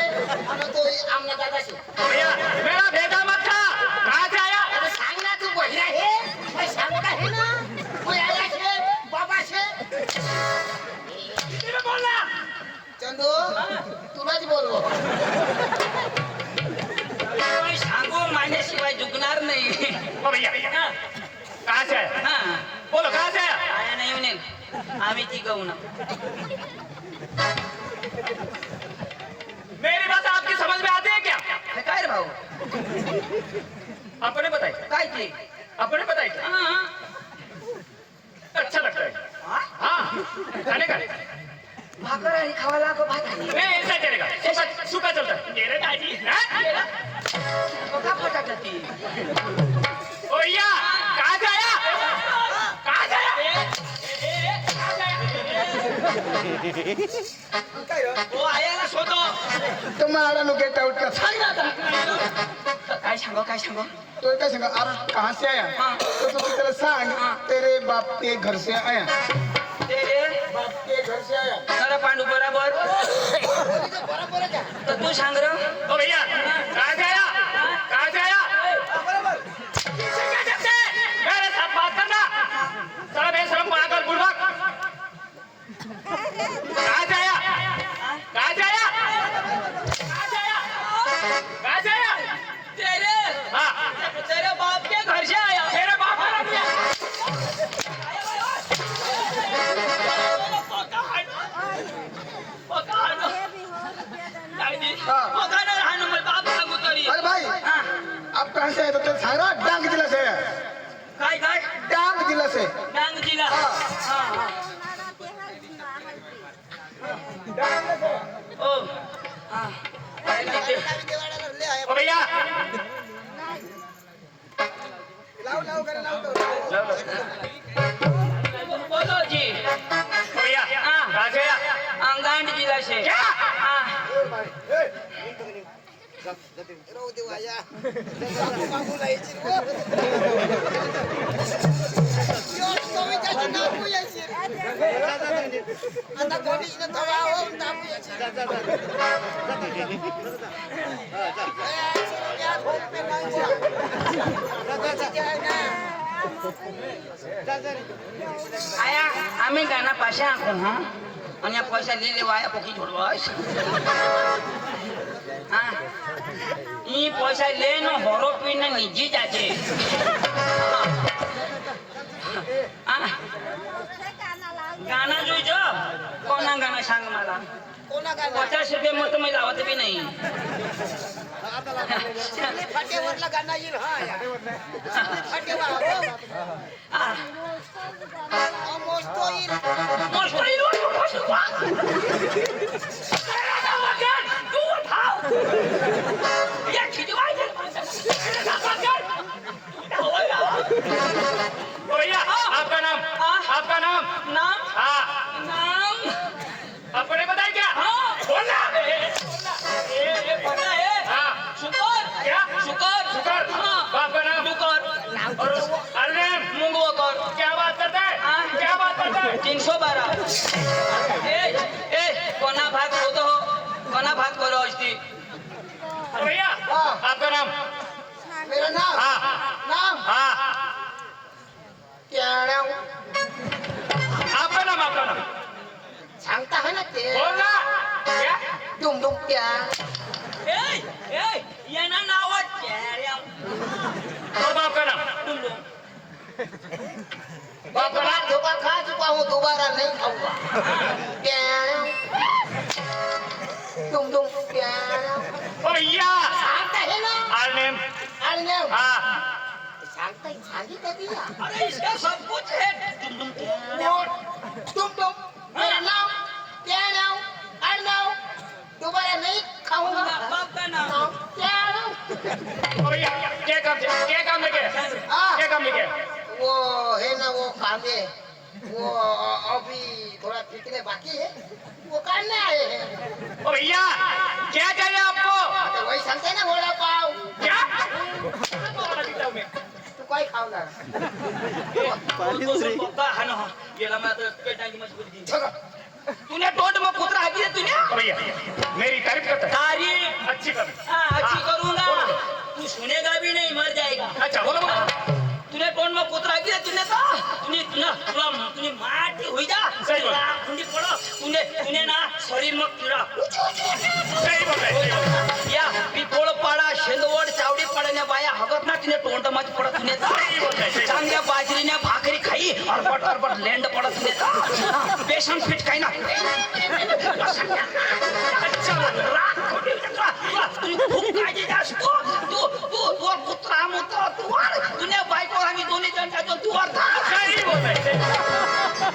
हम तो आमना दादा से भैया मेरा भेजा मत खा। कहाँ से आया? अरे सांग ना तू बहिरा है मैं सांगता है ना कोई आया से बाबा से हिंदी में बोलना। चंदू तुलाच बोलवो तुम्ही सांगू माझ्याशिवाय जुगणार नाही. ओ भैया हा, कहाँ से आया? हा. बोलो कहाँ से आया? आया नाही म्हणे आम्ही ती गहू ना. मेरी बात आपकी समझ में आती है क्या? हे काय रे भाऊ अपने बताइए। काय ते अपने बताइए। हा, अच्छा लगता है। हा? हाँ खाने का भाकर आणि खावा लागो भात आणि नहीं ऐसा चलेगा। सूखा सूखा चलता है। ये रे दादी हाँ? बघा बटाटा ती ओ भैया कहाँ से आया? कहाँ से आया? ओ आयाला शोधो. तुम्हारा नो गेट आउट का सांग ना आता. काय सांगो तो क्या सांगा आप कहाँ से आया हाँ. तो तू तेरे सांग तेरे बाप के घर से आया. तेरे बाप के घर से आया. खरं पांडू बराबर बरोबर आहे तर तू सांग र. ओ भैया कहाँ से आया? कहाँ से आया? किसे क्या कहते हैं? मेरे साथ बात करना। साला बेशरम पागल बुड़बक। कहाँ से आया? कहाँ से आया? कहाँ से आया? कहाँ से आया? तेरे हाँ तेरे बाप के घर से आया. मेरे बाप का नाम क्या है? अरे भाई आप कहाँ से आए तो तेरे सांग रहा डांग जिला से आया. काय काय डांग जिला से. डांग जिला. ओ हा. काय ते? ओ भैया बोलो जी. ओ भैया कहाँ से आया? अंगांड जिला से. क्या? हा. आता कोणीच न थवा हो तापू याची आया आम्ही गाना पाशा आखो हा आणि या पैसा लिहिले वाया पोकी छोडवास. हा ई पैसा लेनो हरो पिन निजी जाचे. हा गाना जोईजो कोणा गाना सांग मला. कोणा काय 50 रुपये मत मी लावत बी नाही. फाटेवरला गाणं येईल हा या. फाटेवर हा मस्त येईल मस्त येईल. या किती वाजले? ओ भैया आपका नाम? आपका नाम? नाम हाँ नाम अपने बताइए क्या? हाँ. बोलना। पता है हाँ शुकर क्या? शुकर शुकर हाँ. बाप का नाम? शुकर और अरे मुंगवकर. क्या बात करता है? हाँ. क्या बात करता है? 312. ए कोणा भात होतो कोणा भात करो असती. ओ भैया आपका नाम? मेरा नाम हाँ नाम हाँ क्या आपका नाम? आपका नाम सांगता है ना ते बोलना। क्या? डुम डुम क्या यांना नाव और बाप का नाम? बाप का धोखा खा चुका हूँ दोबारा नहीं खाऊंगा क्या डुम डुम क्या ओ भैया सांगता है ना आल नेम? अरे ने हाँ सांगता सांगी कधी अरे इसका सब कुछ है. डुम डुम मेरा नाम क्या नाम अरे नाम दोबारा नहीं खाऊंगा बाप का नाम नाम क्या नाम ओ भैया क्या काम लेके? हाँ. क्या काम लेके? वो है ना वो कांदे वो अभी थोड़ा पिकने बाकी है वो काटने आए हैं ओ भैया क्या चाहिए आपको? तो वही सांगते ना बोला सावला पप्पा हा ना गेला मैं तो पेटांगी मजबूरी तूने टोट में कुतरा हाकी है तूने भैया मेरी तारीफ करता है तारीफ अच्छी कर अच्छी करूंगा तू सुनेगा भी नहीं मर जाएगा अच्छा बोलो बोलो तूने टोट में कुतरा हाकी है तूने तो तूने माटी हुई जा सही बात कुंडी पड़ो तूने ना शरीर में कीड़ा सही बोल रहे या पिपोळ पाडा शेंदवड चावडी पाडण्या बाया हगत ना तिने तोंड मध्ये पडत तुने चांगल्या बाजरीने भाकरी खाई अरबट अरबट लेंड पडत तुने बेसन पीठ खाई ना अच्छा तू खूप काळजी जास तू कुत्रा मुत्रा तुने बायको आम्ही दोन्ही जण जातो तू अर्धा सही बोल रहे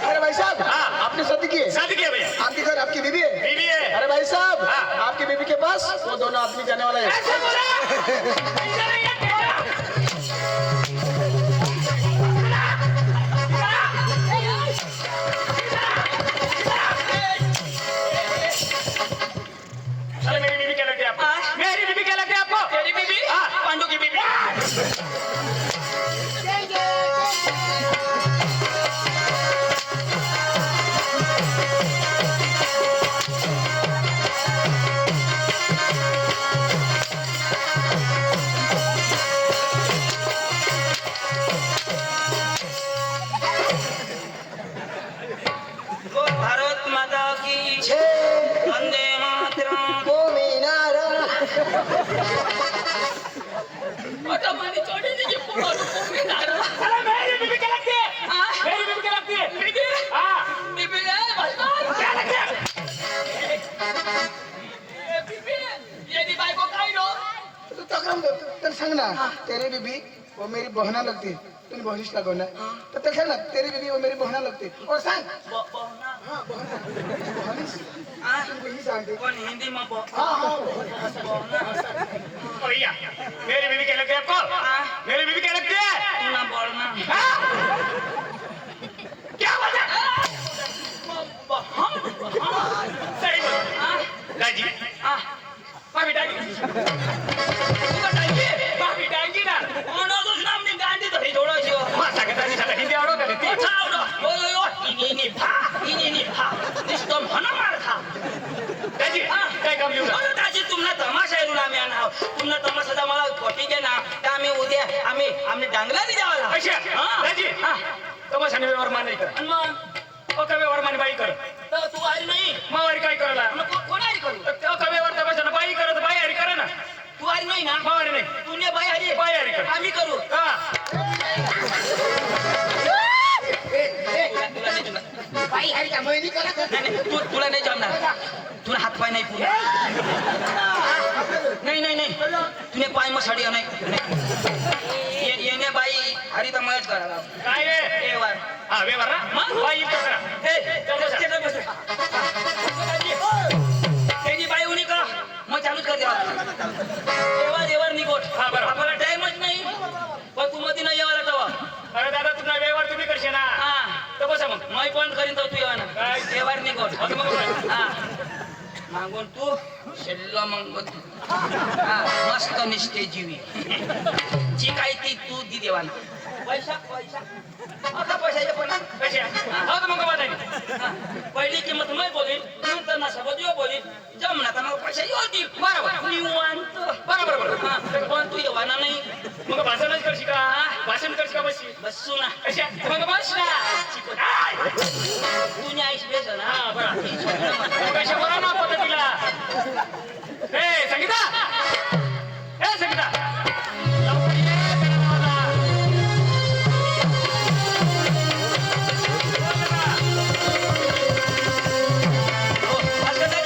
अरे भाई साहब आपने शादी की है शादी किया भैया आपके घर आपकी बीवी है बीवी है अरे भाई साहब आपकी बीवी के पास वो दोनों आदमी जाने वाला है ऐसे बोला अरे मेरी बीवी क्या लगती है आपको मेरी बीवी क्या लगती है आपको तेरी बीबी पांडू की बीबी भारत माता की छे वंदे मातरम गोमीनार आता मारी छोड़ी दीजिए पूरा गोमीनार अरे मेरी बीवी क्या लगती है मेरी बीवी क्या लगती है बीबी हाँ बीबी है क्या लगती है बीबी ये दी बाई को काय रो तू तक्रार तर सांग ना तेरी बीबी वो मेरी बहना लगती है तुम बहनीश लगवना तर ते सांग ना तेरी बीबी वो मेरी बहना लगती है और सांग बहना हाँ बहना बहनीश तुम वही जानते कौन हिंदी में हाँ हाँ भैया मेरी बीवी क्या लगती है आपको मेरी बीवी क्या लगती है ना बोलना क्या बोलते सही बोल दादी भाभी डांगी तुका टाइम भाभी डांगी ना कोणो दुसरा हमने गांडी धरी जोडो छो माता का दादी साला हिंदी आवडो का ती छावडो ओ ओ इनी भा निष्ठम हना मार खा दादी काय काम लिहू अरे दाजी तुम्हाला तमाशा येऊन आम्ही आणा तुम्हाला तमाशाचा मला खोटी घे ना तर आम्ही उद्या आम्ही डांगला नाही जावाला अच्छा दादी तमाशाने व्यवहार मान नाही कर आणि मग ओका व्यवहार मान बाई कर तर तू आली नाही मावारी काय करला मग कोणारी करू ओका व्यवहार तमाशाने बाई करत बाई हरी करा ना तू आली नाही ना मावारी नाही तुने बाई हरी बाई हरी कर आम्ही करू हा बाई हरी का महिनी करा तुला नाही जमणार तुला हात पाय नाही पुरा नाही तुने पाय मसाडी नाही येणे बाई हरी तर मदत करा काय रे व्यवहार हा व्यवहार ना मग? बाई इथं करा त्याची बाई उनी का मग चालूच कर देवा देवर निघोट हा, बरोबर. आपल्याला टाइमच नाही पण तू मध्ये नाही येवाला तेव्हा अरे दादा तुझा व्यवहार तुम्ही करशे ना हा तर बसा मग मैं पण करीन तर तू येवा ना काय? देवार निघोट आता मग काय? हा मागून तू शेल्ला मग हा मस्त निष्ठे जीवी जी काय ती तू दी देवाना पैसा आता पैसा ये पण कशी हा तर मग वाटायला पहिली किंमत मैं बोलीन नंतर ना सोबत यो बोलीन जमना तर मग पैसा येऊ दे बरोबर निवांत बरोबर हा पण तू येवाना नाही मग भाषणच करशी का भाषण करशी का बसशी बसू ना कशा मग बस ना तू नाही आईश बेस ना हा बरं कशा बरं ना पद्धतीला ए संगीता ए संगीता लवकर ये त्याला नावाला.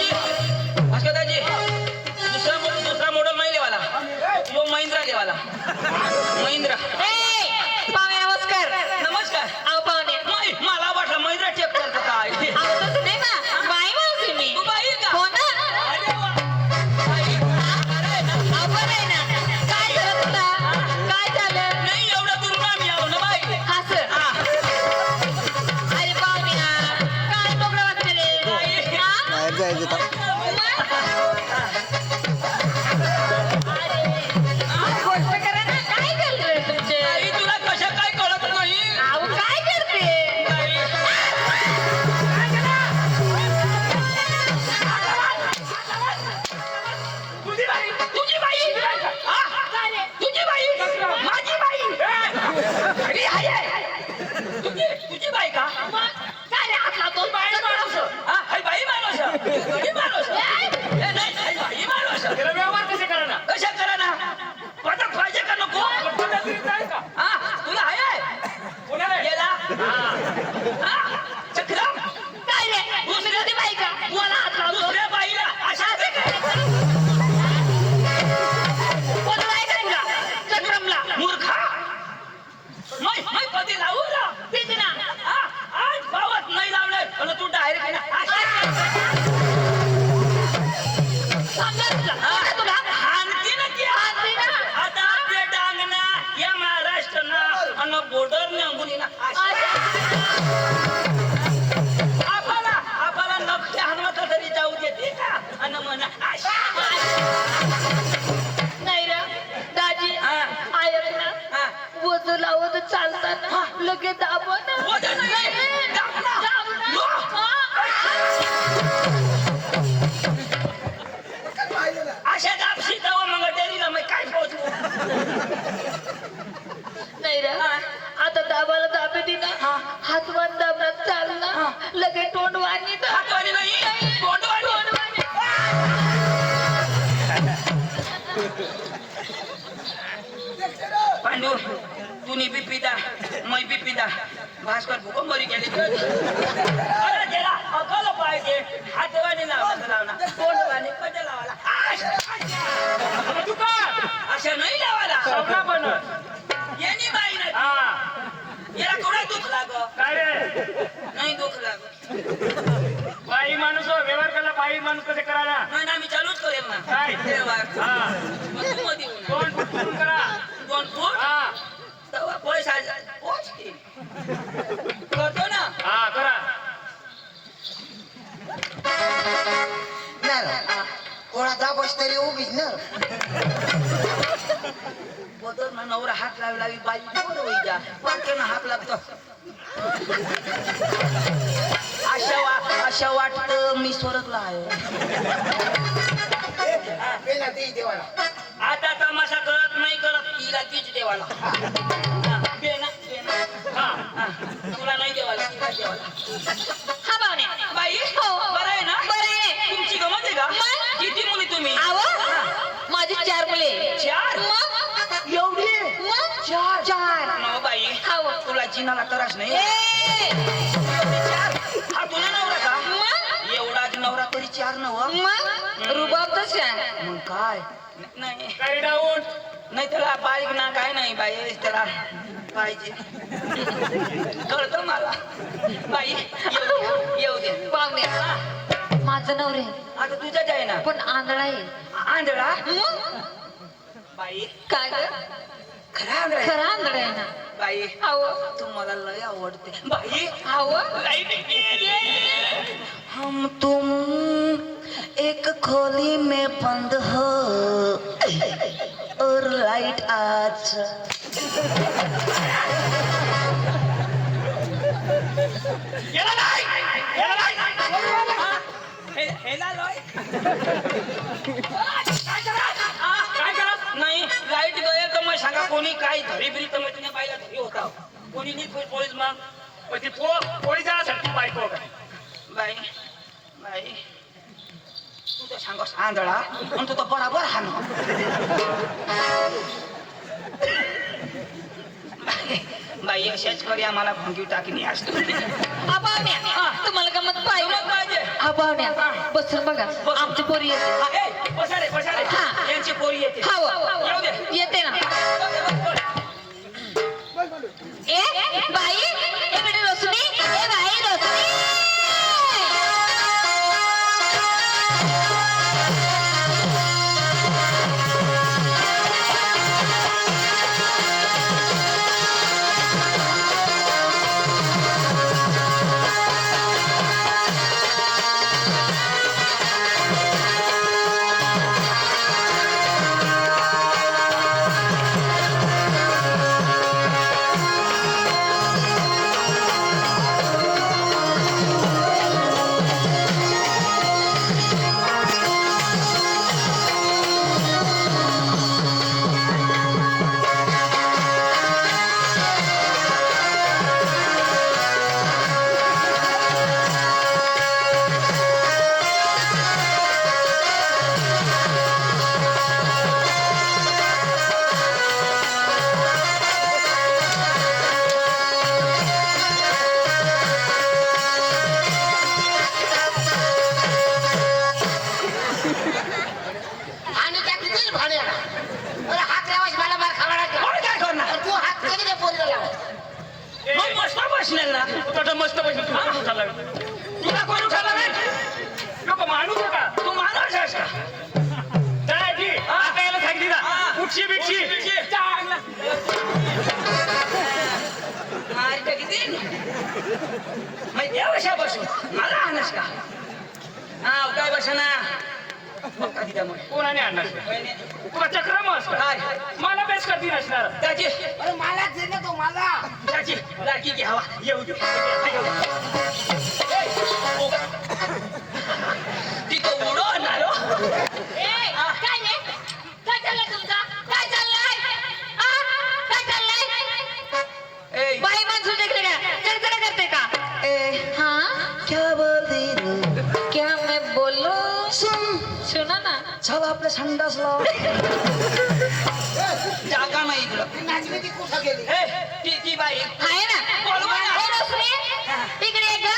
दाजी दुसरा मॉडल नाही लेवाला यो महिंद्रा लेवाला महिंद्रा नमस्कार नमस्कार अहो पाहुणे नाही मला वाटलं महिंद्रा चेक करत काय अहो तसं नाही ना बाई मावशी मी तू बाई का हो ना अरे वा बाई. पांडू तुम्ही बी पिता मै बी पिता भास्कर भूकंपरी गेले अरे त्याला अकल पाहिजे हातवाने लावला तोंडवाने कधी लावाला अशा नाही लावाला यांनी बाई नाही याला थोडा दुःख लाग नाही दुःख लाग बाई माणूस व्यवहार केला बाई माणूस कसे करायला नाही ना मी चालूच करेल ना काय? मग तू मध्ये येऊ ना. 2 फूट करून करा 2 फूट हा तेव्हा पैसा पोचते करतो ना हा करा नर कोणाचा बस तरी उभीच न बदल ना नवरा हात लावी बाई बरं होई जा पण ना हात लागतो अशा वाटत मी स्वर्गला आहे आता तमाशा करत नाही करत तिला तीच देवाला तुला नाही देवाला तिला देवाला हा पाहुणे बाई हो. बरं आहे ना बरं आहे. तुमची गमत आहे का मग? किती मुली तुम्ही आव माझी 4 मुले 4 मग एवढी मग 4 4 न बाई हाव. तुला जिनाला त्रास नाही ए 4 हा तुला नवरा का मग एवढाच नवरा तरी 4 नव मग रुबाब तसा मग काय नाही गाडी डाऊन नाही त्याला बारीक ना काय नाही बाई त्याला पाहिजे कळतं मला बाई येऊ दे पाहुणे माझं नवरे आता तुझ्याच आहे ना पण आंधळा आहे आंधळा मग बाई काय ग खरा आंधळा आहे? खरं आंधळा आहे ना बाई आव तू मला लय आवडते बाई आव हम तुम एक खोली में बंद हो और लाइट आज याला नाही याला नाही काय करा नाही लाईट गये तर मग सांगा कोणी काय धरी बिरी तर मग तुझ्या बाईला धरी होता कोणी नीट पोलीस मग पण ती पोळी जाण्यासाठी बायको बाई बाई तू तर सांग आंधळा आणि तू तर बराबर हा ना बाई अशाच करी आम्हाला भंगी टाकणी असतो आबावण्या तुम्हाला गमत पाहिजे आबावण्या बसून बघा आमची पोरी येते बसारे हा. यांची पोरी येते हाव येऊ दे. येते ना ए बाई ए बेटी रोशनी ए बाई रोशनी आणि त्या किती भाड्याला अरे हात लावायच मला मार खावायचा कोण काय करणार तू हात कधी त्या पोरीला लाव मग मस्त बसणार ना तुझा मस्त पैसे तुला कोण उठायला लागला? तुला कोण उठाला नाही लोक माणूस आहे का तू माणूस आहेस का जायची आता याला सांगितली ना हा. उठशी बिटशी मारतं किती मग देवशा बसू मला आणस का हा काय बसना पक्का दिल्यामुळे कोणाने आणणार तुला चक्रम असतं काय मला बेस करती नसणार त्याची अरे मला दिले तो मला त्याची लागी घ्यावा येऊ दे तिथं उडवणार काय नाही काय चाललंय तुमचा काय चाललंय काय चाललंय ए बाई माणसं देखले का चरचरा करते का ए हाँ क्या बोल रही हो क्या मैं बोलूं सुन सुना ना चल आपल्या संडास लाव जागा नाही इकडं ती नाचली ती कुठं गेली ए, ती बाई आहे ना बोलवा ना. ए, रोशनी, इकडे ये गं.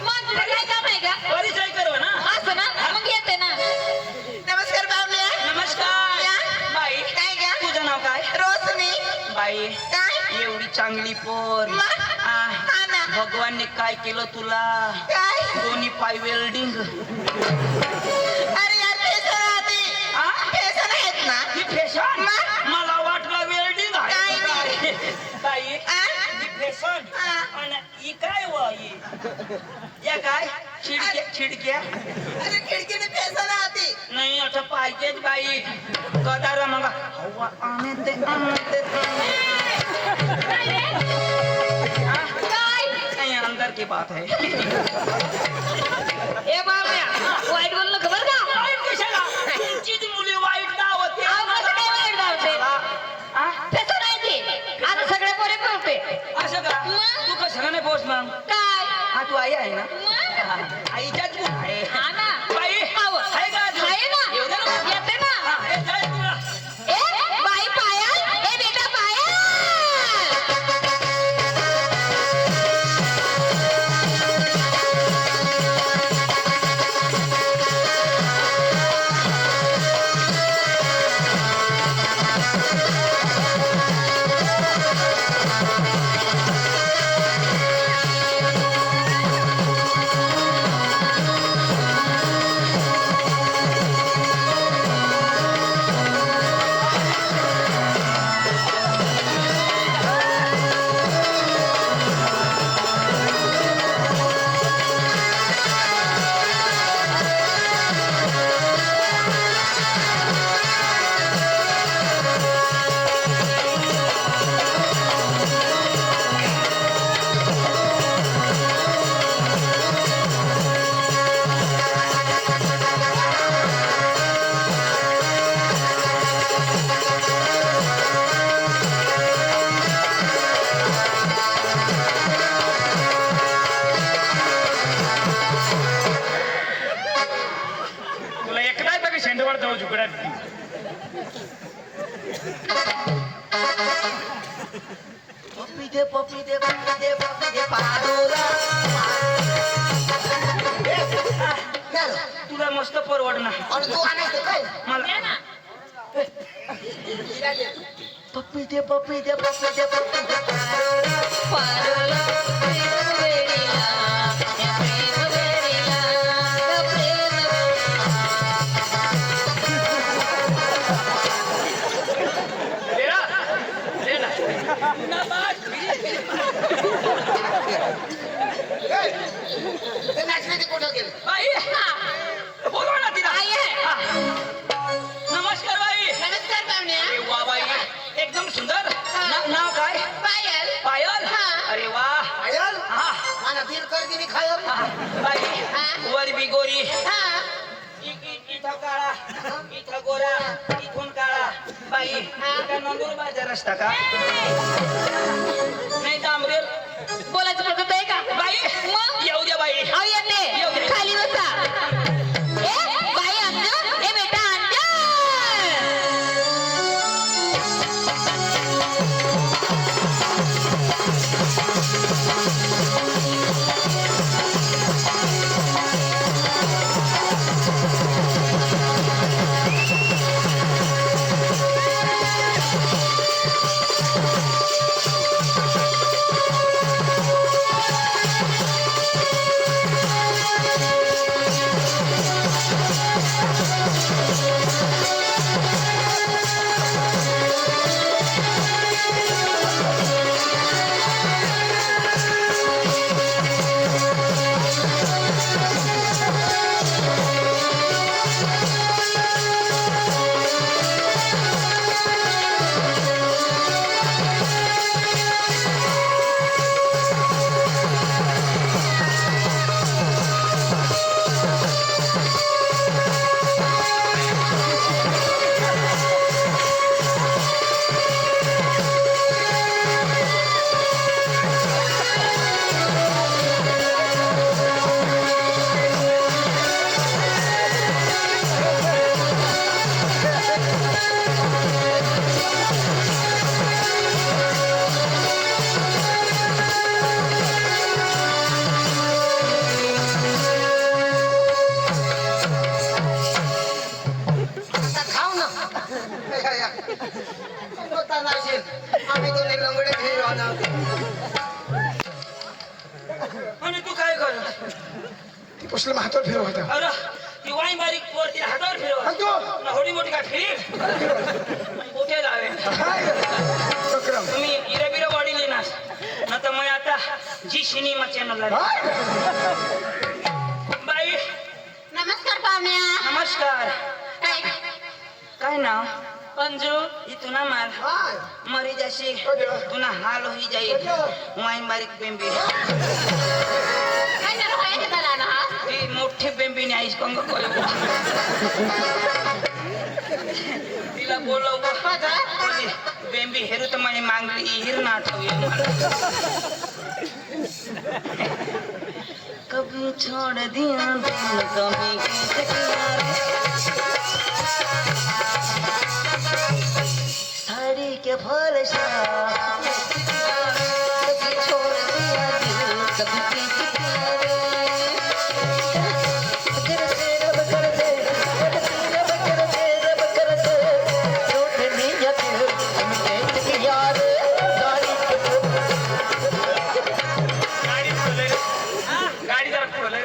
मग तुला काय काम आहे का परिचय करू ना असं ना मग येते ना नमस्कार बाबल्या नमस्कार या. बाई काय ग तुझं नाव काय रोशनी बाई काय एवढी चांगली पोर मग? आ, हा ना भगवानने काय केलं तुला काय दोन्ही पाय वेल्डिंग अरे यार फेसन आधी आ? फेसन आहेत ना ही फॅशन मग? मला वाटलं वेल्डिंग आहे काय काय बाई आ? ही फॅशन हा. आणि ही काय व ही या काय खिडक्या अरे खिडकीने फेसन आधी नाही आता पाहिजेच बाई कदारा मग हवा आणते काय नहीं अंदर की बात है ए बाबड्या वाईट बोललं खबर का तुमचीच मुली वाईट दावते अहो, कसं काय वाईट धावते तसं नाही ते आता सगळे पोरे बोलते असं का मग? तू कशाला नाही पोहोच मग काय हा तू आई आहे ना मग? हा, आईच्याच गुण आहे हा ना बाई अहो, आहे का अजून? आहे ना येऊ दे ना. येते ना हा, हे जाय तुला. ए बाई पायल ए बेटा पायल तुला एकदा का शेंडवाड जाऊ झुकड्यात पप्पी दे पप्पी दे पप्पी दे पप्पी दे पारोरा झालं. तुला मस्त परवडणार आणि तू आणायचं काय मला पप्पी दे पप्पी दे पप्पी दे पप्पी दे पारोरा पारोला प्रेम वेडीला या प्रेम वेडीला या प्रेम लेला लेला ते नाचली ती कुठं गेली बाई बोलवा ना तिला आई आहे. हा. नमस्कार बाई नमस्कार पाहुण्या अरे वा बाई एकदम सुंदर नाव काय पायल पायल हा. अरे वा पायल हा मला दीर कर दिली खायल हा. बाई हा. वर बी गोरी हा इथं काळा इथं गोरा इथून काळा बाई इथं नंदुरबारचा रस्ता का नाही डांबरेल बोलायचं पद्धत आहे का बाई मग? येऊ द्या बाई अहो येते येऊ दे. खाली बसा ए बाई अंजू ए बेटा अंजू होता नसेल. आम्ही दोन्ही लंगडे घेऊन आलो. आणि तू काय कर ती पुसलं हातावर फिरव होता. अरे ती वाई बारीक पोर तिला हातावर फिरव आणि तू ना होडी मोठी काय फिरी कुठे लावे काय विक्रम तुम्ही इरे बिरे बॉडी लेणार ना तर मग आता जी सिनेमा चॅनल काय बाई नमस्कार पाहुण्या. नमस्कार काय काय नाव अंजू इथून मार काय मरी जाशी तुला हाल होई जाईल वाईन बारीक बेंबी काय जरा व्हायचं त्याला ना हा? ती मोठी बेंबीने आईस कंग तिला बोलव बेंबी हेरू तर म्हणे मागली हिर ना आठवली कभी छोड़ दिया दिल कभी कैसे किनारे साड़ी के फरशा कभी छोड़ दिया दिल कभी कैसे किनारे कर दे रब कर दे रब कर दे रब कर दे छोड़ने या दिल हम कैसे किनारे गाड़ी जरा खोले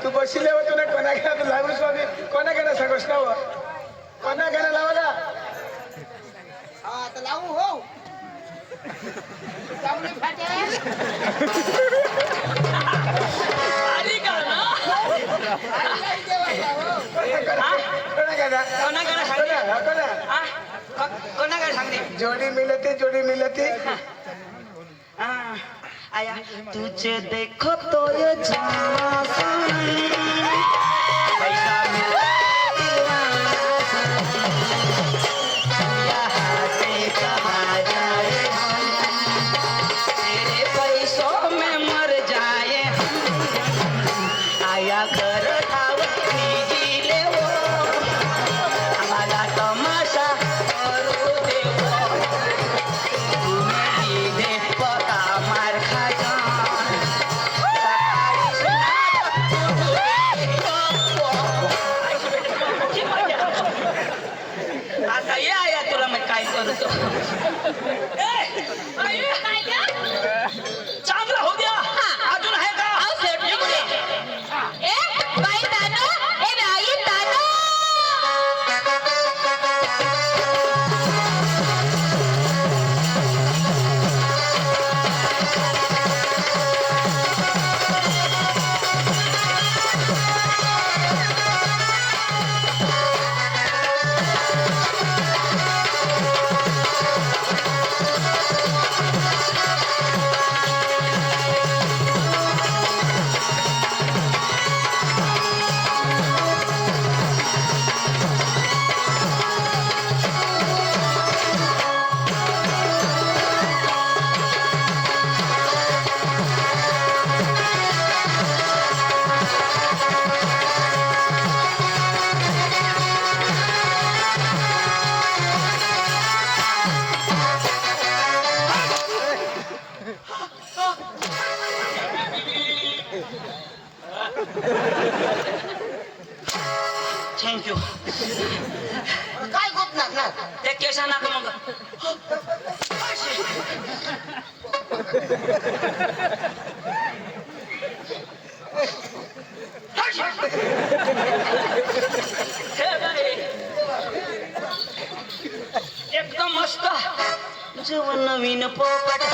तू बसले होतो ना कोणा घ्या लागू स्वामी कोणा घ्या सांगोस ना कोणा घ्या लावा का हा तर लावू हो. चांगली फाटे. आली का ना आई देवाला हो. कोणा घ्या कोणाकडे सांगते कोणाकडे सांगते जोड़ी मिलती आया तुझे देखो तो ये जवां पैसा मिला दीवाना यहाँ से कहाँ जाए तेरे पैसों में मर जाए आया घर ठावणी ले वो हमारा तमाशा करू दे मार खा आता ये आया तुला मी काय करतो चांगला हो द्या अजून आहे का ए बाई तानो ए बाई तानो थँक्यू काय गोत ना त्या केसा नाका मग एकदम मस्त जेवण नवीन पोपट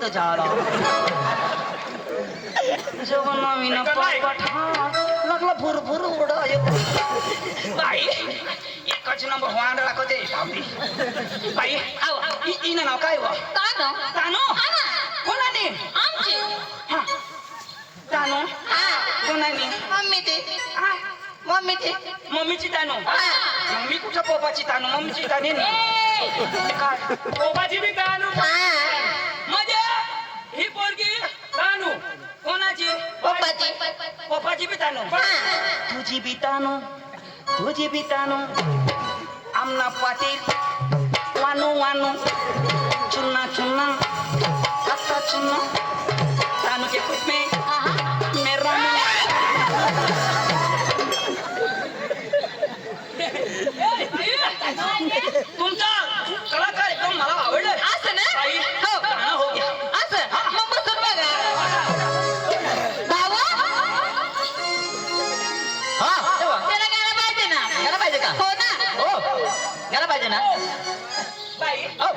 बंद झाला जेव्हा नवीन पाठपाठ लागला भुरभुर उडाय बाई एकच नंबर वांड लागते बाई इन नाव काय व तानो तानो कोणाने आमची हा तानो कोणाने मम्मी मम्मीची तानो मम्मी कुठं पप्पाची तानो मम्मीची ताने काय पप्पाची बी तानो मजा ही पोरगी तानू कोणाची पप्पाची बी तानू तुझी बी तानू आमना पाटील वानू वानू चुन्ना चुन्ना कत्ता चुन्ना तानू के कुछ में मेरा तुमचा कलाकार एकदम मला आवडलं असं ना बाई, हो गाणं हो गया असं मग बसून बघा भाऊ हा तेव्हा त्याला गायला पाहिजे ना याला पाहिजे का हो ना हो याला पाहिजे ना बाई हो.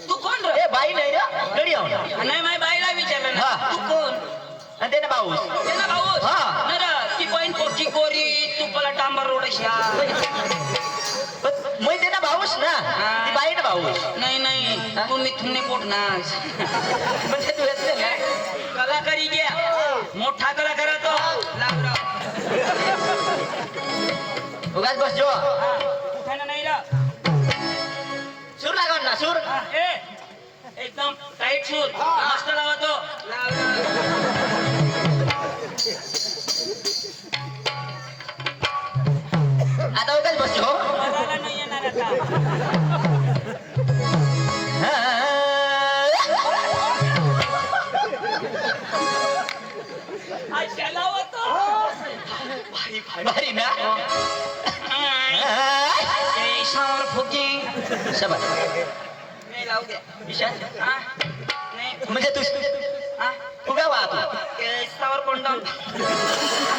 तू कोण रे ए बाई नाही रे गडी आहो ना नाही माझ्या बाईला विचारलं ना हा. तू कोण आणि ते ना भाऊ ते ना भाऊ हा. ना रे, ती बहीण पोटची गोरी तू मला डांबर रोडशा मग ते ना भाऊस ना ती बाई ना भाऊस नाही नाही हा? तू मिथुनने पोट नाच म्हणजे तू येत ना कलाकारी घ्या मोठा कलाकार तो लावराव उगाच बस जो उठाना नाही रा सूर लागा ना सूर ए एकदम टाईट सूर मस्त लावतो आता उगाच बस जो बघायला नाही येणार आता अच्छा लावतो भारी ना ए शावर फुगे शबास नाही लावू द्या ईशान हा नाही म्हणजे तू हा फुगा वा तू ए शावर कोण डाऊन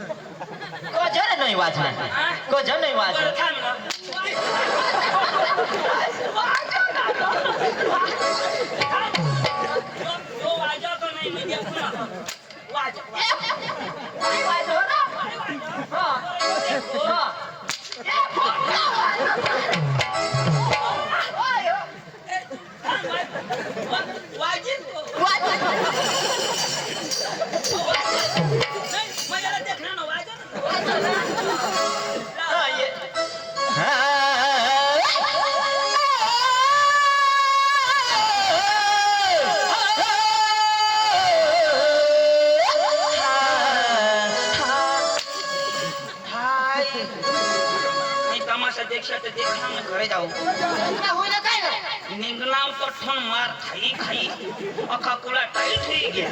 कोजर नाही वाचणार कोजर नाही बरं वाचणार थांब ना तो वाजवतो नाही मी देखू ना वाजीन मला देखणार ना वाजव हा, ये. मी तमाशा देखा तर देखना ना घरे जाऊ निघनाव तो ठण मार खाई खाई अखा कुला टाईट होई गया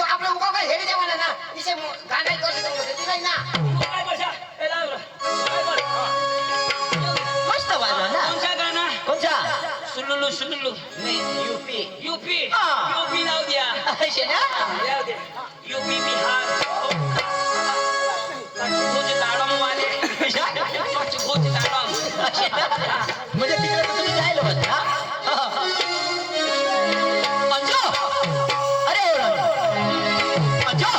आपल्या उगा काय हेरी देवाना ना इसे गाणं करतो ती नाही ना काय बसा ए लाव काय बोल मस्त वाजवा ना कोणचा गाणं कोणचा सुलुलू सुलुलू यूपी यूपी हा. यूपी लाव द्या असे ना लाव द्या यूपी बिहार कुछ दाडम वाले कुछ दाडम असे ना? म्हणजे तिकडे तर तुम्ही जायला होत ना अंजो अरे अंजो